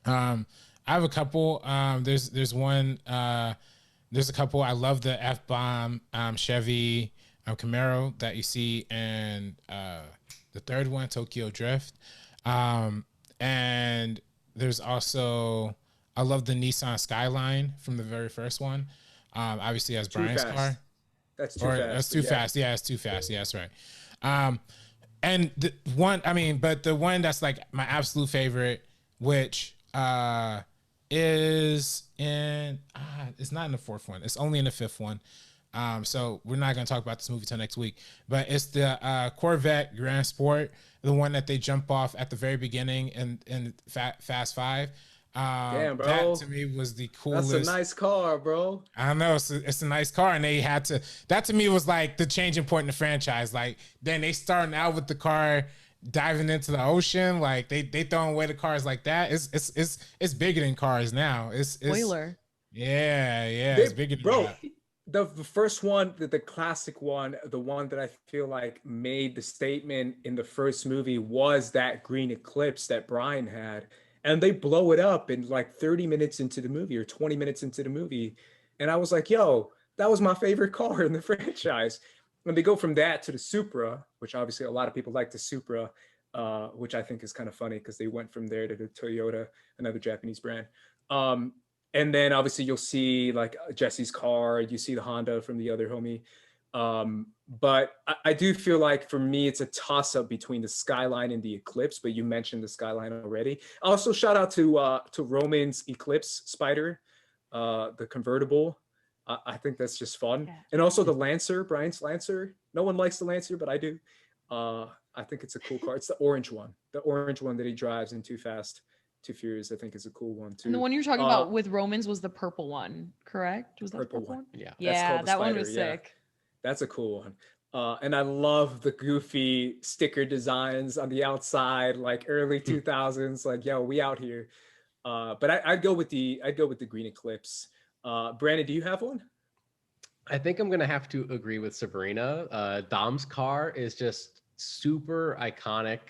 I have a couple. There's one. There's a couple. I love the F-Bomb Chevy Camaro that you see in the third one, Tokyo Drift. And there's also, I love the Nissan Skyline from the very first one. Obviously as Brian's car. That's too fast. That's too fast. Yeah, it's too fast. Yeah, that's right. And the one, but the one that's like my absolute favorite, which is in, it's not in the fourth one. It's only in the fifth one. So we're not going to talk about this movie till next week. But it's the Corvette Grand Sport, the one that they jump off at the very beginning in Fast Five. Damn, bro. That to me was the coolest. That's a nice car, bro. I know it's a nice car, and they had to. That to me was like the changing point in the franchise. Like then they starting out with the car diving into the ocean, like they throwing away the cars like that. It's bigger than cars now. It's spoiler. Yeah, it's bigger than that. The first one, the classic one, the one that I feel like made the statement in the first movie was that green Eclipse that Brian had. And they blow it up in like 30 minutes into the movie or 20 minutes into the movie. And I was like, yo, that was my favorite car in the franchise. And they go from that to the Supra, which obviously a lot of people like the Supra, which I think is kind of funny because they went from there to the Toyota, another Japanese brand. And then obviously you'll see like Jesse's car, you see the Honda from the other homie. But I do feel like for me, it's a toss up between the Skyline and the Eclipse, but you mentioned the Skyline already. Also shout out to Roman's Eclipse Spider, the convertible. I think that's just fun. Yeah. And also the Lancer, Brian's Lancer. No one likes the Lancer, but I do. I think it's a cool car. It's the orange one. The orange one that he drives in Too Fast, Too Furious, I think is a cool one too. And the one you're talking about with Romans was the purple one, correct? Was that the purple one? Yeah, that one was sick. That's a cool one. And I love the goofy sticker designs on the outside, like early 2000s, like, yo, we out here. But I'd go with the green Eclipse. Brandon, do you have one? I think I'm gonna have to agree with Sabrina. Dom's car is just super iconic.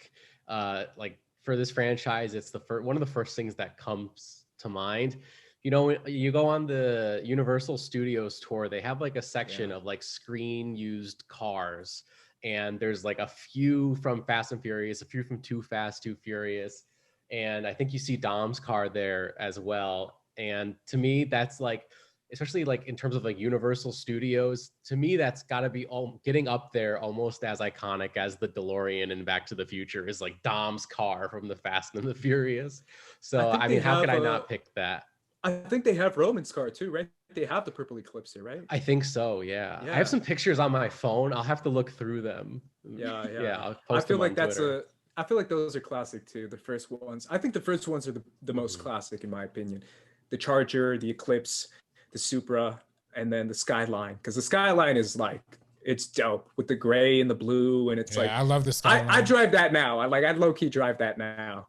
Like for this franchise, it's one of the first things that comes to mind. You know, you go on the Universal Studios tour, they have like a section of like screen used cars. And there's like a few from Fast and Furious, a few from Too Fast, Too Furious. And I think you see Dom's car there as well. And to me, that's like, especially like in terms of like Universal Studios, to me, that's gotta be getting up there almost as iconic as the DeLorean in Back to the Future is like Dom's car from the Fast and the Furious. So, I mean, how could I not pick that? I think they have Roman's car too, right? They have the purple Eclipse here, right? I think so, yeah. I have some pictures on my phone. I'll have to look through them. Yeah. I'll post them on Twitter. I feel like those are classic too, the first ones. I think the first ones are the most classic in my opinion. The Charger, the Eclipse, the Supra, and then the Skyline. Because the Skyline is like, it's dope with the gray and the blue, and it's like I love the Skyline. I drive that now. I'd low-key drive that now.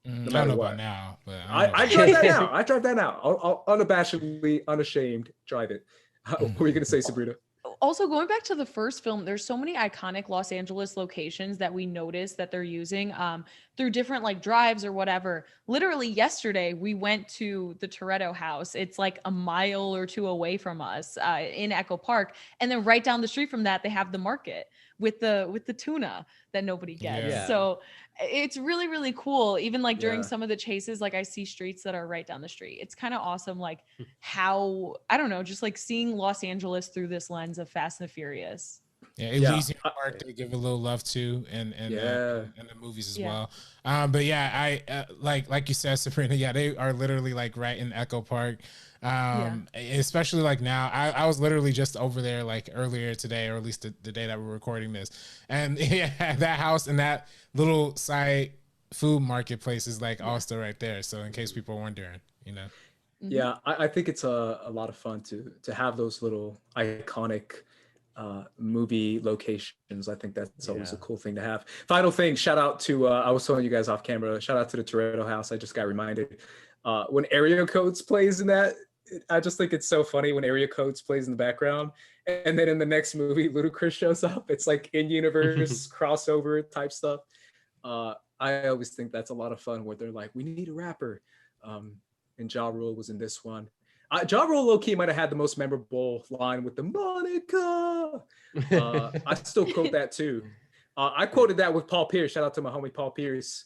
No matter what now, but I drive that now. I drive that now. I'll unabashedly, unashamed drive it. What were you gonna say, Sabrina? Also, going back to the first film, there's so many iconic Los Angeles locations that we noticed that they're using through different like drives or whatever. Literally yesterday, we went to the Toretto house. It's like a mile or two away from us in Echo Park. And then right down the street from that, they have the market with the tuna that nobody gets. Yeah. So it's really, really cool. Even like during some of the chases, like I see streets that are right down the street. It's kind of awesome. Like how, I don't know, just like seeing Los Angeles through this lens of Fast and Furious. Yeah, Elysian Park they give a little love to, and the movies as well. But I like you said, Sabrina. Yeah, they are literally like right in Echo Park. Especially like now, I was literally just over there like earlier today, or at least the day that we're recording this, and that house and that little side food marketplace is like also right there. So in case people are wondering, you know. Yeah, I think it's a lot of fun to have those little iconic movie locations. I think that's always a cool thing to have. Final thing, shout out to I was telling you guys off camera, shout out to the Toretto house. I just got reminded when Area Codes plays in that, I just think it's so funny when Area Codes plays in the background, and then in the next movie Ludacris shows up. It's like in-universe crossover type stuff. I always think that's a lot of fun where they're like, we need a rapper, and Ja Rule was in this one. Ja Rule low-key might have had the most memorable line with the Monica. I still quote that too. I quoted that with Paul Pierce. Shout out to my homie Paul Pierce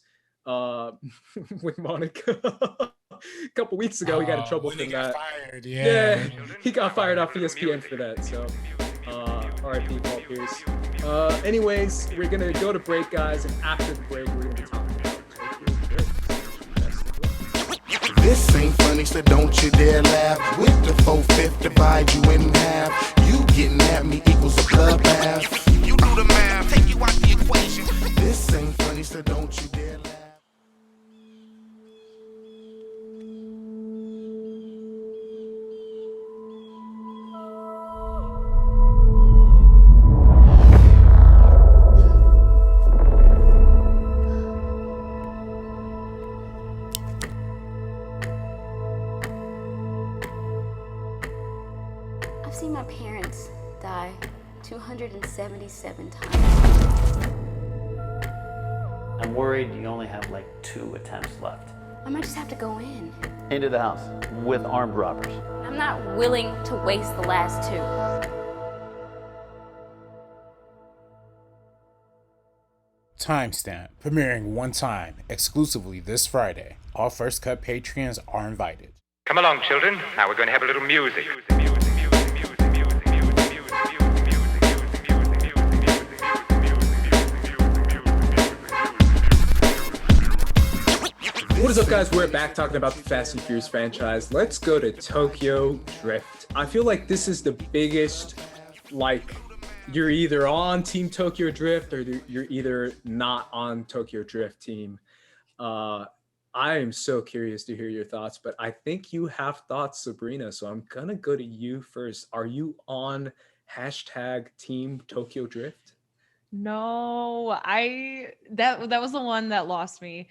with Monica. A couple weeks ago, he got in trouble for that. Fired, he got fired off ESPN for that. So, R.I.P. Paul Pierce. Anyways, we're gonna go to break, guys, and after the break, we're gonna be talking about This ain't funny, so don't you dare laugh. With the 4/5 divide you in half. getting at me equals a bloodbath. You do the math, take you out the equation. This ain't funny, so don't you dare laugh. I've seen my parents die 277 times. I'm worried you only have like 2 attempts left. I might just have to go in. Into the house with armed robbers. I'm not willing to waste the last 2. Timestamp, premiering one time, exclusively this Friday. All First Cut patrons are invited. Come along, children. Now we're going to have a little music. What is up, guys? We're back talking about the Fast and Furious franchise. Let's go to Tokyo Drift. I feel like this is the biggest, like, you're either on Team Tokyo Drift or you're either not on Tokyo Drift team. I am so curious to hear your thoughts, but I think you have thoughts, Sabrina, so I'm gonna go to you first. Are you on hashtag Team Tokyo Drift? No, that was the one that lost me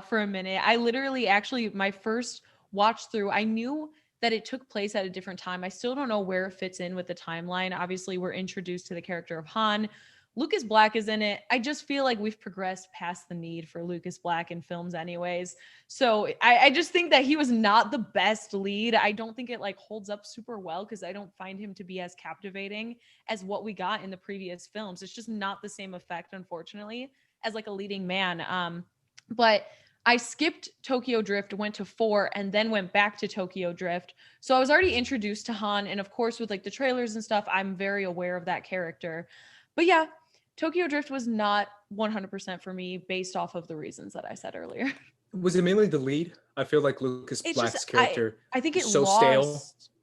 for a minute. I literally actually my first watch through, I knew that it took place at a different time. I still don't know where it fits in with the timeline. Obviously, we're introduced to the character of Han. Lucas Black is in it. I just feel like we've progressed past the need for Lucas Black in films anyways. So I just think that he was not the best lead. I don't think it like holds up super well because I don't find him to be as captivating as what we got in the previous films. It's just not the same effect, unfortunately, as like a leading man. But I skipped Tokyo Drift, went to 4, and then went back to Tokyo Drift. So I was already introduced to Han. And of course, with like the trailers and stuff, I'm very aware of that character. But yeah, Tokyo Drift was not 100% for me based off of the reasons that I said earlier. Was it mainly the lead? I feel like Lucas Black's character I think it so lost, stale.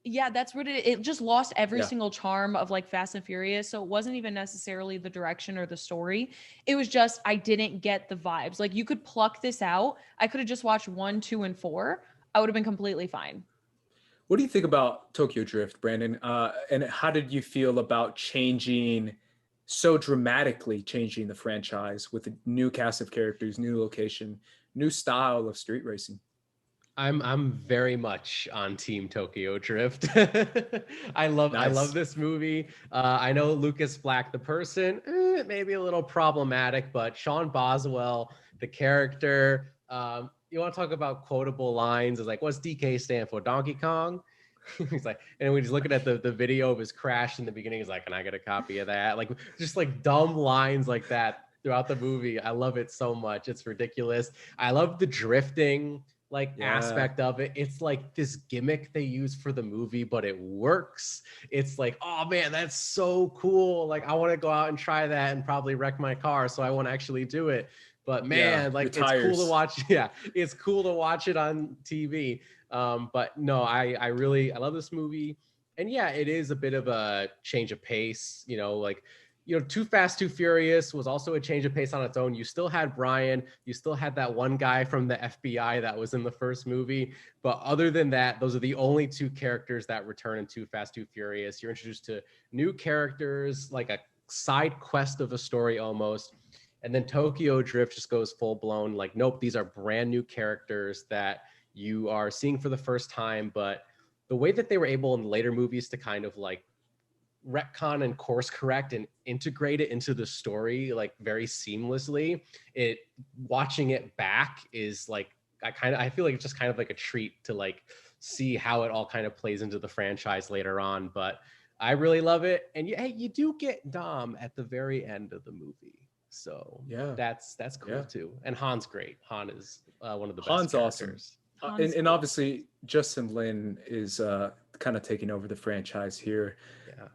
Yeah, that's what it just lost every single charm of like Fast and Furious. So it wasn't even necessarily the direction or the story. It was just, I didn't get the vibes. Like you could pluck this out. I could have just watched 1, 2, and 4. I would have been completely fine. What do you think about Tokyo Drift, Brandon? And how did you feel about so dramatically changing the franchise with a new cast of characters, new location, new style of street racing? I'm very much on Team Tokyo Drift. I love this movie. I know Lucas Black, the person, maybe a little problematic, but Sean Boswell, the character, you want to talk about quotable lines? Is like, what's DK stand for? Donkey Kong? He's like, and we're just looking at the video of his crash in the beginning. He's like, can I get a copy of that? Like, just like dumb lines like that throughout the movie. I love it so much. It's ridiculous. I love the drifting aspect of it. It's like this gimmick they use for the movie, but it works. It's like, oh man, that's so cool. Like, I want to go out and try that and probably wreck my car, so I won't actually do it. But man, like it's cool to watch. Yeah, it's cool to watch it on TV. But no, I love this movie. And yeah, it is a bit of a change of pace, Too Fast, Too Furious was also a change of pace on its own. You still had Brian, you still had that one guy from the FBI that was in the first movie. But other than that, those are the only 2 characters that return in Too Fast, Too Furious. You're introduced to new characters, like a side quest of a story almost. And then Tokyo Drift just goes full blown, like, nope, these are brand new characters that you are seeing for the first time. But the way that they were able in later movies to kind of like retcon and course correct and integrate it into the story like very seamlessly, watching it back is like, I feel like it's just kind of like a treat to like see how it all kind of plays into the franchise later on. But I really love it. And you do get Dom at the very end of the movie. So yeah, that's cool too. And Han's great. Han is one of the best characters. Awesome. And obviously Justin Lin is kind of taking over the franchise here.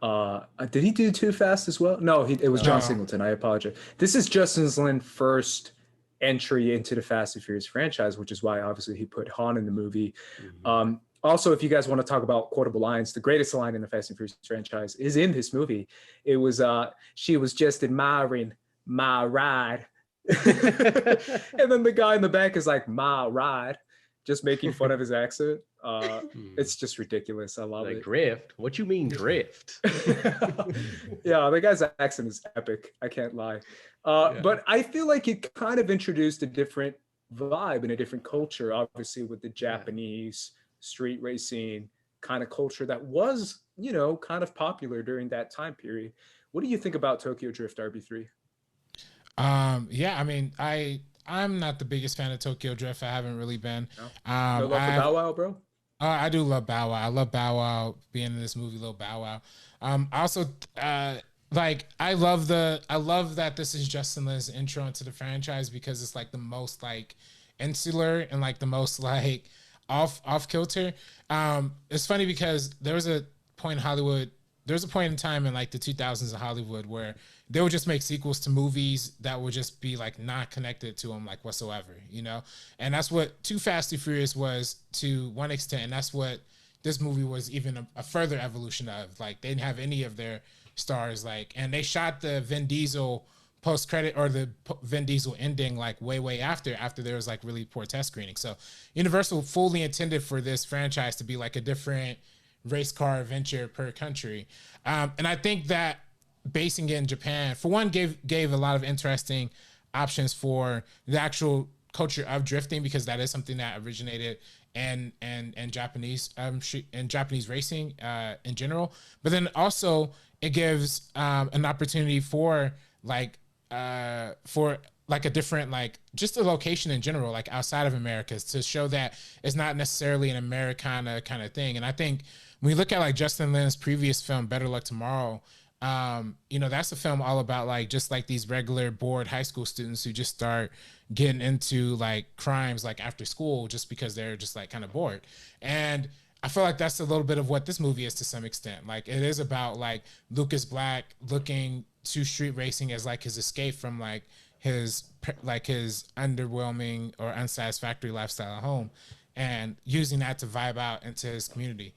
Did he do Too Fast as well? No, it was John Singleton. I apologize. This is Justin Lin's first entry into the Fast and Furious franchise, which is why obviously he put Han in the movie. Mm-hmm. Also, if you guys want to talk about quotable lines, the greatest line in the Fast and Furious franchise is in this movie. It was, she was just admiring my ride. And then the guy in the back is like, my ride, just making fun of his accent. It's just ridiculous. I love it. Drift? What you mean drift? Yeah, the guy's accent is epic. I can't lie. But I feel like it kind of introduced a different vibe and a different culture, obviously, with the Japanese street racing kind of culture that was, you know, kind of popular during that time period. What do you think about Tokyo Drift RB3? Yeah, I mean, I'm not the biggest fan of Tokyo Drift. I haven't really been. No love for Bow Wow, bro? I do love Bow Wow. I love Bow Wow being in this movie, Lil Bow Wow. I also like I love that this is Justin Lin's intro into the franchise because it's like the most like insular and like the most like off kilter. It's funny because there was a point in time in like the 2000s in Hollywood where they would just make sequels to movies that would just be like not connected to them like whatsoever, you know? And that's what Too Fast, Too Furious was to one extent. And that's what this movie was even a further evolution of. Like they didn't have any of their stars like, and they shot the Vin Diesel post-credit or the Vin Diesel ending like way after there was like really poor test screening. So Universal fully intended for this franchise to be like a different race car adventure per country. And I think that basing it in Japan, for one, gave a lot of interesting options for the actual culture of drifting, because that is something that originated in Japanese Japanese racing in general. But then also it gives an opportunity for a different, like just a location in general, like outside of America, to show that it's not necessarily an Americana kind of thing. And I think when we look at like Justin Lin's previous film, Better Luck Tomorrow, you know, that's a film all about like just like these regular bored high school students who just start getting into like crimes like after school just because they're just like kind of bored. And I feel like that's a little bit of what this movie is to some extent. Like it is about like Lucas Black looking to street racing as like his escape from like his underwhelming or unsatisfactory lifestyle at home, and using that to vibe out into his community.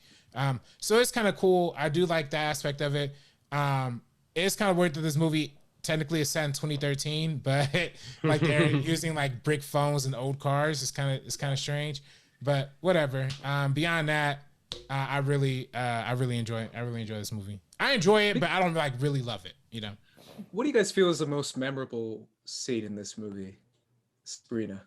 So it's kind of cool. I do like that aspect of it. It's kind of weird that this movie technically is set in 2013, but like they're using like brick phones and old cars. It's kind of strange, but whatever. Beyond that, I really enjoy this movie. I enjoy it, but I don't like really love it, you know. What do you guys feel is the most memorable scene in this movie, Sabrina?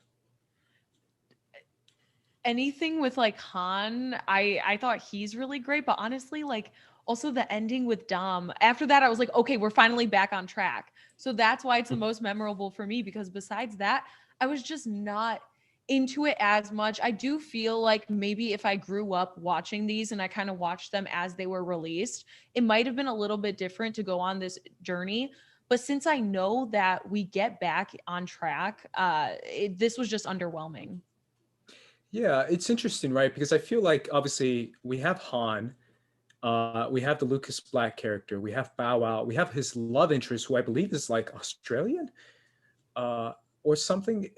Anything with like Han, I thought he's really great, but honestly, like also the ending with Dom. After that, I was like, okay, we're finally back on track. So that's why it's the most memorable for me, because besides that, I was just not into it as much. I do feel like maybe if I grew up watching these and I kind of watched them as they were released, it might have been a little bit different to go on this journey. But since I know that we get back on track, this was just underwhelming. Yeah, it's interesting, right? Because I feel like obviously we have Han, we have the Lucas Black character, we have Bow Wow, we have his love interest, who I believe is like Australian or something,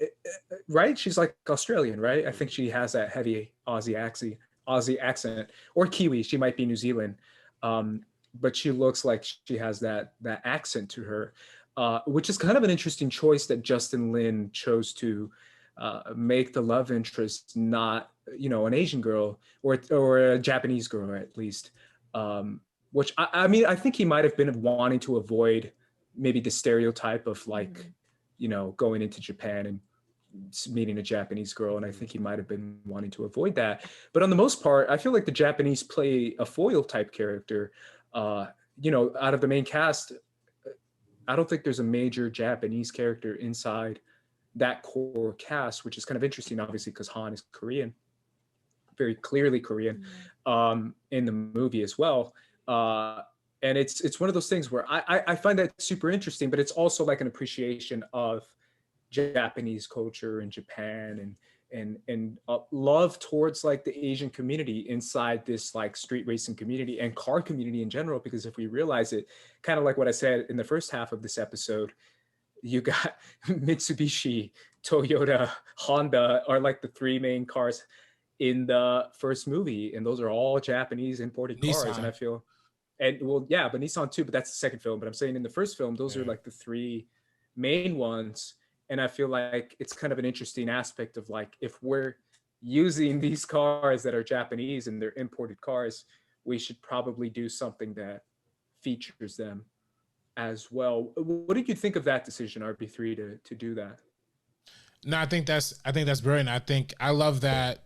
right? She's like Australian, right? I think she has that heavy Aussie accent, or Kiwi. She might be New Zealand, but she looks like she has that accent to her, which is kind of an interesting choice that Justin Lin chose to make the love interest not, you know, an Asian girl or a Japanese girl at least, which I mean, I think he might have been wanting to avoid maybe the stereotype of like, you know, going into Japan and meeting a Japanese girl. And I think he might have been wanting to avoid that. But on the most part, I feel like the Japanese play a foil type character. You know, out of the main cast, I don't think there's a major Japanese character inside that core cast, which is kind of interesting, obviously, because Han is Korean, very clearly Korean, in the movie as well. And it's one of those things where I find that super interesting, but it's also like an appreciation of Japanese culture in Japan and love towards like the Asian community inside this like street racing community and car community in general. Because if we realize it, kind of like what I said in the first half of this episode, you got Mitsubishi, Toyota, Honda are like the three main cars in the first movie, and those are all Japanese imported cars. And I feel, and well, yeah, but Nissan too, but that's the second film. But I'm saying in the first film, those are like the three main ones. And I feel like it's kind of an interesting aspect of like, if we're using these cars that are Japanese and they're imported cars, we should probably do something that features them as well. What did you think of that decision, RB3, to do that? No, I think that's brilliant. I love that.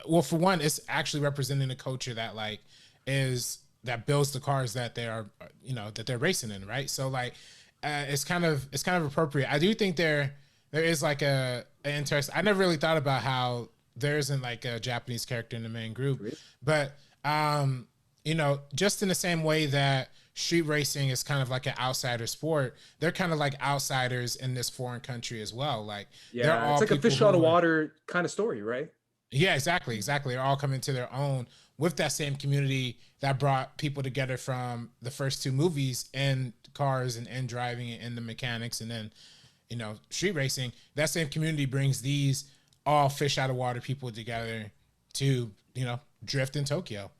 Well, for one, it's actually representing a culture that like that builds the cars that they are, that they're racing in, right? So like, it's kind of appropriate. I do think there is like an interest. I never really thought about how there isn't like a Japanese character in the main group, but just in the same way that street racing is kind of like an outsider sport, they're kind of like outsiders in this foreign country as well. Like, yeah, it's like a fish out of water kind of story, right? Yeah, exactly. They're all coming to their own with that same community that brought people together from the first two movies, and cars and driving and the mechanics, and then street racing. That same community brings these all fish out of water people together to drift in Tokyo.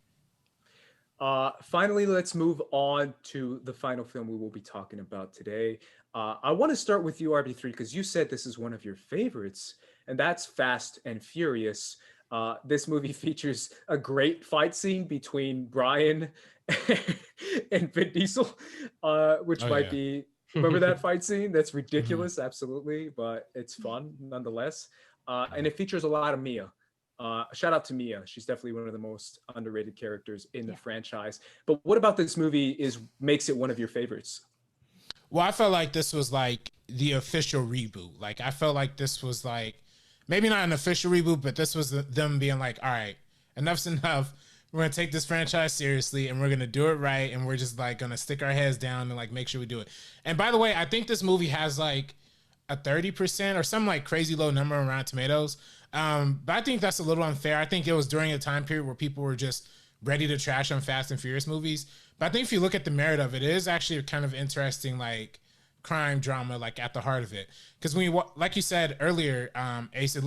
Finally, let's move on to the final film we will be talking about today. I want to start with you, RB3, because you said this is one of your favorites, and that's Fast and Furious. This movie features a great fight scene between Brian and Vin Diesel, which might be, remember that fight scene? That's ridiculous, absolutely, but it's fun nonetheless. And it features a lot of Mia. Shout out to Mia. She's definitely one of the most underrated characters in the franchise. But what about this movie makes it one of your favorites? Well, I felt like this was like the official reboot. Like, I felt like this was like, maybe not an official reboot, but this was them being like, all right, enough's enough. We're going to take this franchise seriously, and we're going to do it right. And we're just like going to stick our heads down and like make sure we do it. And by the way, I think this movie has like a 30% or some like crazy low number on Rotten Tomatoes. But I think that's a little unfair. I think it was during a time period where people were just ready to trash on Fast and Furious movies. But I think if you look at the merit of it, it is actually a kind of interesting, like, crime drama, like, at the heart of it. Because when you, like you said earlier, Ace, it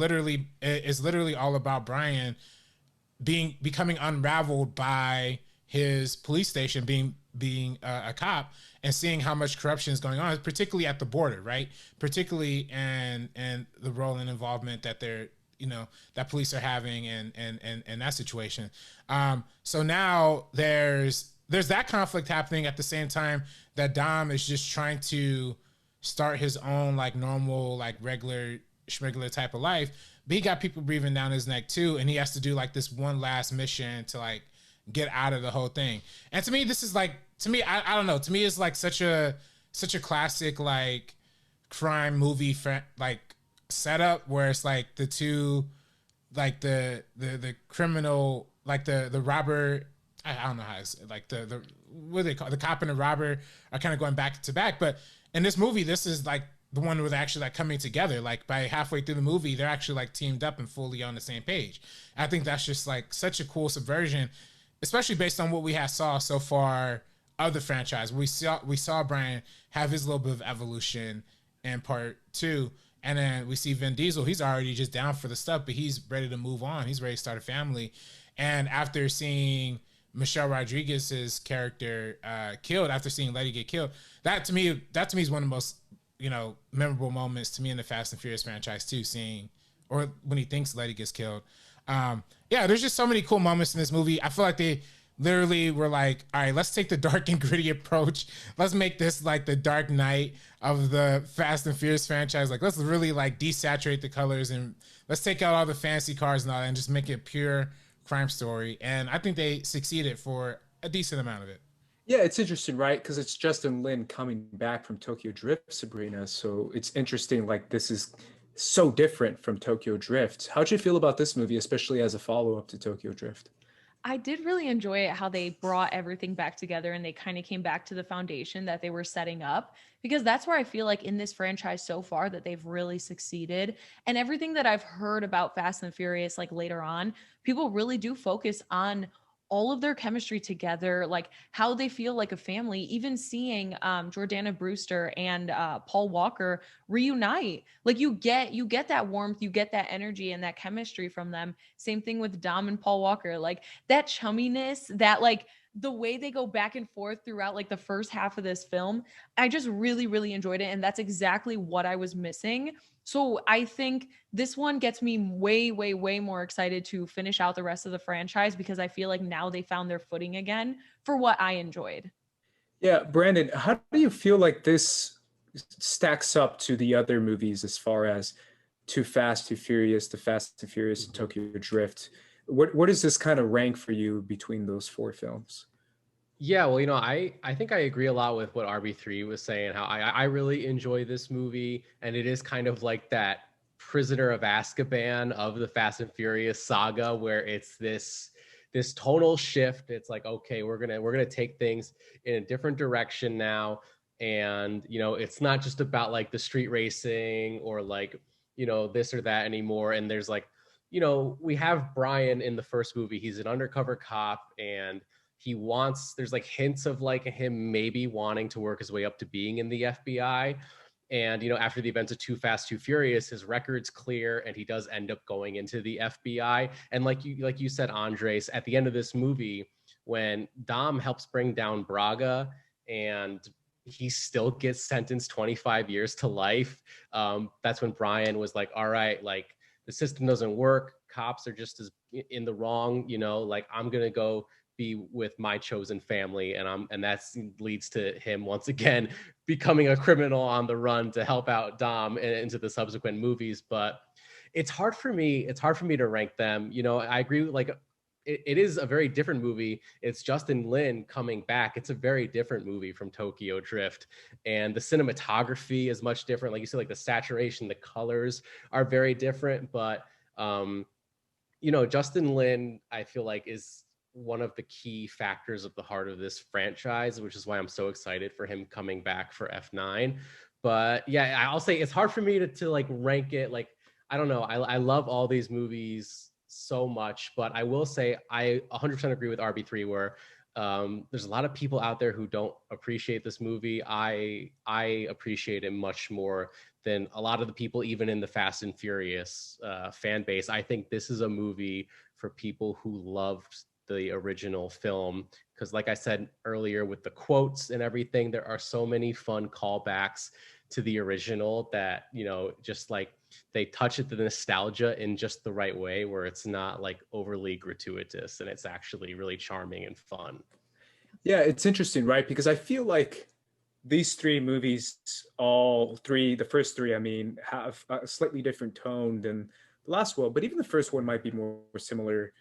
is literally all about Brian becoming unraveled by his police station, being a cop, and seeing how much corruption is going on, particularly at the border, right? Particularly and the role and involvement that they're, that police are having and that situation. So now there's that conflict happening at the same time that Dom is just trying to start his own like normal, like regular schmegler type of life. But he got people breathing down his neck too. And he has to do like this one last mission to like get out of the whole thing. And to me, this is like, I don't know. To me, it's like such a classic, like crime movie, like setup where it's like the two, like the criminal, like the robber, I don't know how it's like the what do they call it? The cop and the robber are kind of going back to back. But in this movie, this is like the one where they're actually like coming together. Like by halfway through the movie, they're actually like teamed up and fully on the same page. I think that's just like such a cool subversion, especially based on what we saw so far of the franchise. We saw Brian have his little bit of evolution in part 2. And then we see Vin Diesel. He's already just down for the stuff, but he's ready to move on. He's ready to start a family. And after seeing Michelle Rodriguez's character killed, after seeing Letty get killed, that to me is one of the most memorable moments to me in the Fast and Furious franchise too. Seeing, or when he thinks Letty gets killed. There's just so many cool moments in this movie. I feel like they literally were like, all right, let's take the dark and gritty approach. Let's make this like the Dark Knight of the Fast and Furious franchise. Like, let's really like desaturate the colors and let's take out all the fancy cars and all that and just make it a pure crime story. And I think they succeeded for a decent amount of it. Yeah, it's interesting, right? Because it's Justin Lin coming back from Tokyo Drift, Sabrina. So it's interesting, like this is so different from Tokyo Drift. How'd you feel about this movie, especially as a follow-up to Tokyo Drift? I did really enjoy it, how they brought everything back together and they kind of came back to the foundation that they were setting up, because that's where I feel like in this franchise so far that they've really succeeded. And everything that I've heard about Fast and Furious, like later on, people really do focus on all of their chemistry together, like how they feel like a family, even seeing Jordana Brewster and Paul Walker reunite, like you get that warmth, you get that energy and that chemistry from them. Same thing with Dom and Paul Walker, like that chumminess, that like the way they go back and forth throughout like the first half of this film. I just really, really enjoyed it. And that's exactly what I was missing. So I think this one gets me way, way, way more excited to finish out the rest of the franchise, because I feel like now they found their footing again for what I enjoyed. Yeah, Brandon, how do you feel like this stacks up to the other movies as far as Too Fast, Too Furious, The Fast and Furious, and Tokyo Drift? Where does this kind of rank for you between those four films? Yeah, well, I think I agree a lot with what RB3 was saying, how I really enjoy this movie, and it is kind of like that Prisoner of Azkaban of the Fast and Furious saga, where it's this tonal shift. It's like, okay, we're gonna take things in a different direction now, and it's not just about like the street racing or like this or that anymore. And there's like, we have Brian in the first movie. He's an undercover cop, and there's like hints of like him maybe wanting to work his way up to being in the FBI. And, after the events of Too Fast, Too Furious, his record's clear and he does end up going into the FBI. And like you said, Andres, at the end of this movie, when Dom helps bring down Braga and he still gets sentenced 25 years to life, that's when Brian was like, all right, like the system doesn't work. Cops are just as in the wrong, like I'm going to go be with my chosen family, and that leads to him once again becoming a criminal on the run to help out Dom into the subsequent movies. But it's hard for me to rank them. I agree with, like, it is a very different movie. It's Justin Lin coming back. It's a very different movie from Tokyo Drift, and the cinematography is much different. Like you said, like the saturation, the colors are very different. But Justin Lin, I feel like, is one of the key factors of the heart of this franchise, which is why I'm so excited for him coming back for F9. But yeah, I'll say it's hard for me to like rank it. Like, I don't know. I love all these movies so much, but I will say I 100% agree with RB3 where there's a lot of people out there who don't appreciate this movie. I appreciate it much more than a lot of the people, even in the Fast and Furious fan base. I think this is a movie for people who loved the original film, because like I said earlier, with the quotes and everything, there are so many fun callbacks to the original that just like they touch it, the nostalgia, in just the right way, where it's not like overly gratuitous and it's actually really charming and fun. Yeah, it's interesting, right? Because I feel like these three movies, the first three, I mean, have a slightly different tone than the last one, but even the first one might be more similar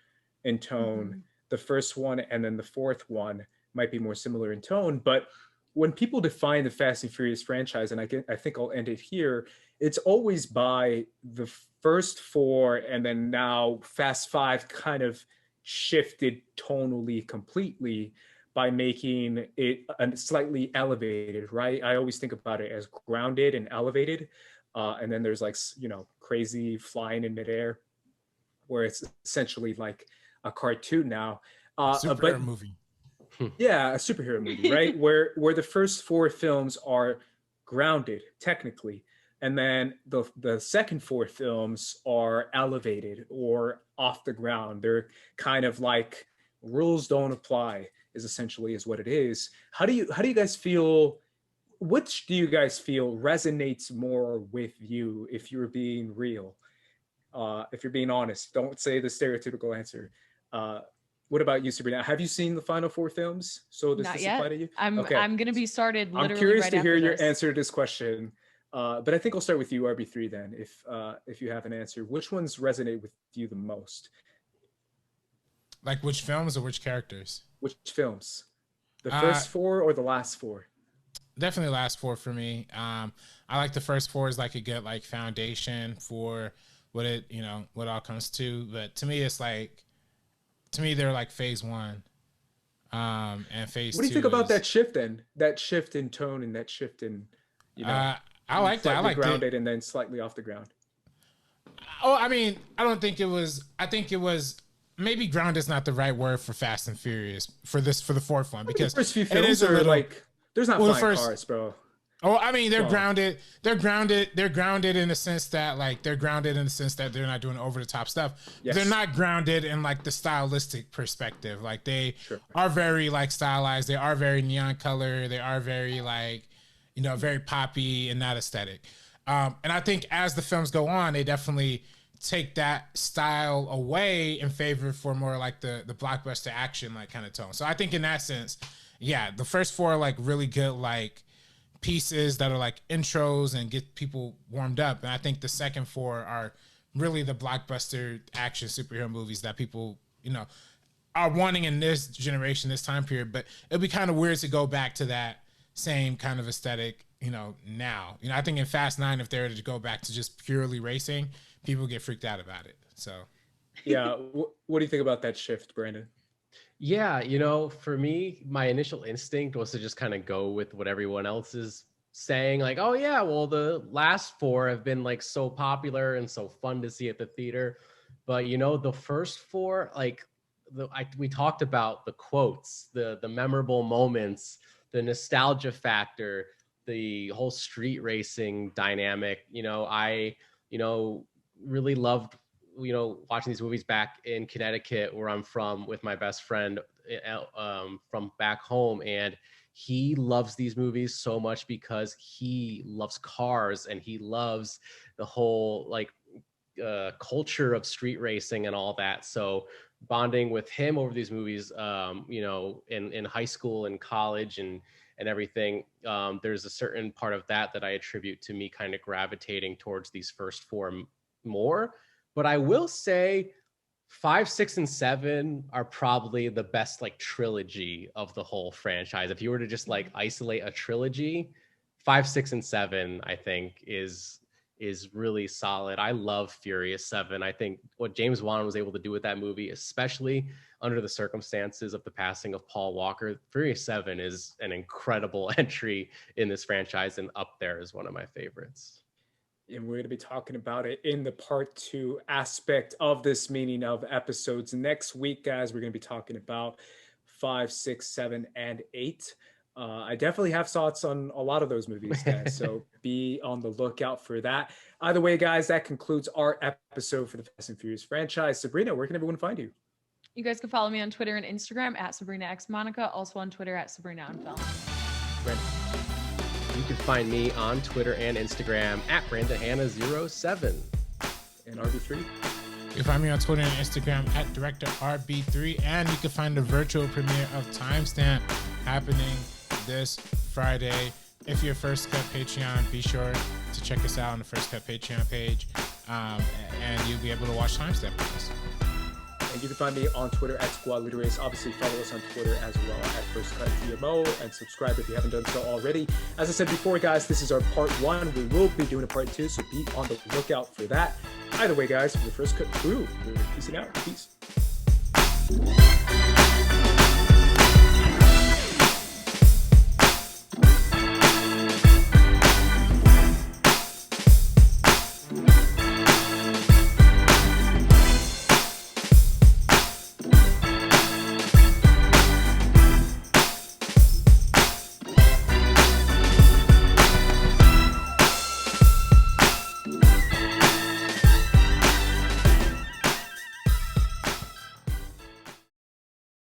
in tone. Mm-hmm. The first one and then the fourth one might be more similar in tone. But when people define the Fast and Furious franchise, and I think I'll end it here, it's always by the first four, and then now Fast Five kind of shifted tonally completely by making it slightly elevated, right? I always think about it as grounded and elevated. And then there's like, crazy flying in midair, where it's essentially like a cartoon now. Superhero movie. Yeah, a superhero movie, right? where the first four films are grounded technically, and then the second four films are elevated or off the ground. They're kind of like rules don't apply, is what it is. How do you guys feel? Which do you guys feel resonates more with you, if you're being real? If you're being honest, don't say the stereotypical answer. What about you, Sabrina? Have you seen the final four films? So does this apply to you? I'm going to be started literally. I'm curious right to hear your this. answer to this question. But I think I'll start with you, RB3, then, if you have an answer. Which ones resonate with you the most? Like which films or which characters? Which films? The first four or the last four? Definitely last four for me. I like the first four as like a good like foundation for what it what all comes to. But to me, it's like, they're like phase one, and phase two. What do you think about that shift then? That shift in tone and that shift in, I like that. I like grounded and then slightly off the ground. Oh, I mean, I don't think it was. I think it was maybe grounded is not the right word for Fast and Furious for the fourth one, because the first few it films is a are little, like there's not flying cars, bro. Oh, I mean, they're grounded. They're grounded in the sense that they're not doing over the top stuff. Yes. They're not grounded in like the stylistic perspective. Like they are very like stylized. They are very neon color. They are very like, very poppy in that aesthetic. And I think as the films go on, they definitely take that style away in favor for more like the blockbuster action like kind of tone. So I think in that sense, yeah, the first four are like really good like pieces that are like intros and get people warmed up, and I think the second four are really the blockbuster action superhero movies that people are wanting in this generation, this time period. But it'd be kind of weird to go back to that same kind of aesthetic now. I think in Fast 9, if they were to go back to just purely racing, people get freaked out about it. So yeah, what do you think about that shift, Brandon? Yeah, for me, my initial instinct was to just kind of go with what everyone else is saying. Like, oh yeah, well, the last four have been like so popular and so fun to see at the theater. But the first four, like we talked about the quotes, the memorable moments, the nostalgia factor, the whole street racing dynamic. I really loved watching these movies back in Connecticut, where I'm from, with my best friend from back home. And he loves these movies so much because he loves cars and he loves the whole like culture of street racing and all that. So bonding with him over these movies, in high school and college and everything, there's a certain part of that I attribute to me kind of gravitating towards these first four more. But I will say 5, 6, and 7 are probably the best like trilogy of the whole franchise. If you were to just like isolate a trilogy, 5, 6, and 7, I think is really solid. I love Furious 7. I think what James Wan was able to do with that movie, especially under the circumstances of the passing of Paul Walker, Furious 7 is an incredible entry in this franchise, and up there is one of my favorites. And we're going to be talking about it in the part 2 aspect of this meaning of episodes. Next week, guys, we're going to be talking about 5, 6, 7, and 8. I definitely have thoughts on a lot of those movies, guys, so be on the lookout for that. Either way, guys, that concludes our episode for the Fast and Furious franchise. Sabrina, where can everyone find you? You guys can follow me on Twitter and Instagram at SabrinaXMonica, also on Twitter at SabrinaOnFilm. Brandon. You can find me on Twitter and Instagram at BrandonHanna07. And RB3. You can find me on Twitter and Instagram at DirectorRB3. And you can find the virtual premiere of Timestamp happening this Friday. If you're First Cut Patreon, be sure to check us out on the First Cut Patreon page. And you'll be able to watch Timestamp with us. And you can find me on Twitter at Squad Leader Race. Obviously, follow us on Twitter as well at First Cut DMO, and subscribe if you haven't done so already. As I said before, guys, this is our part 1. We will be doing a part 2, so be on the lookout for that. Either way, guys, for the First Cut crew, we're peacing out. Peace.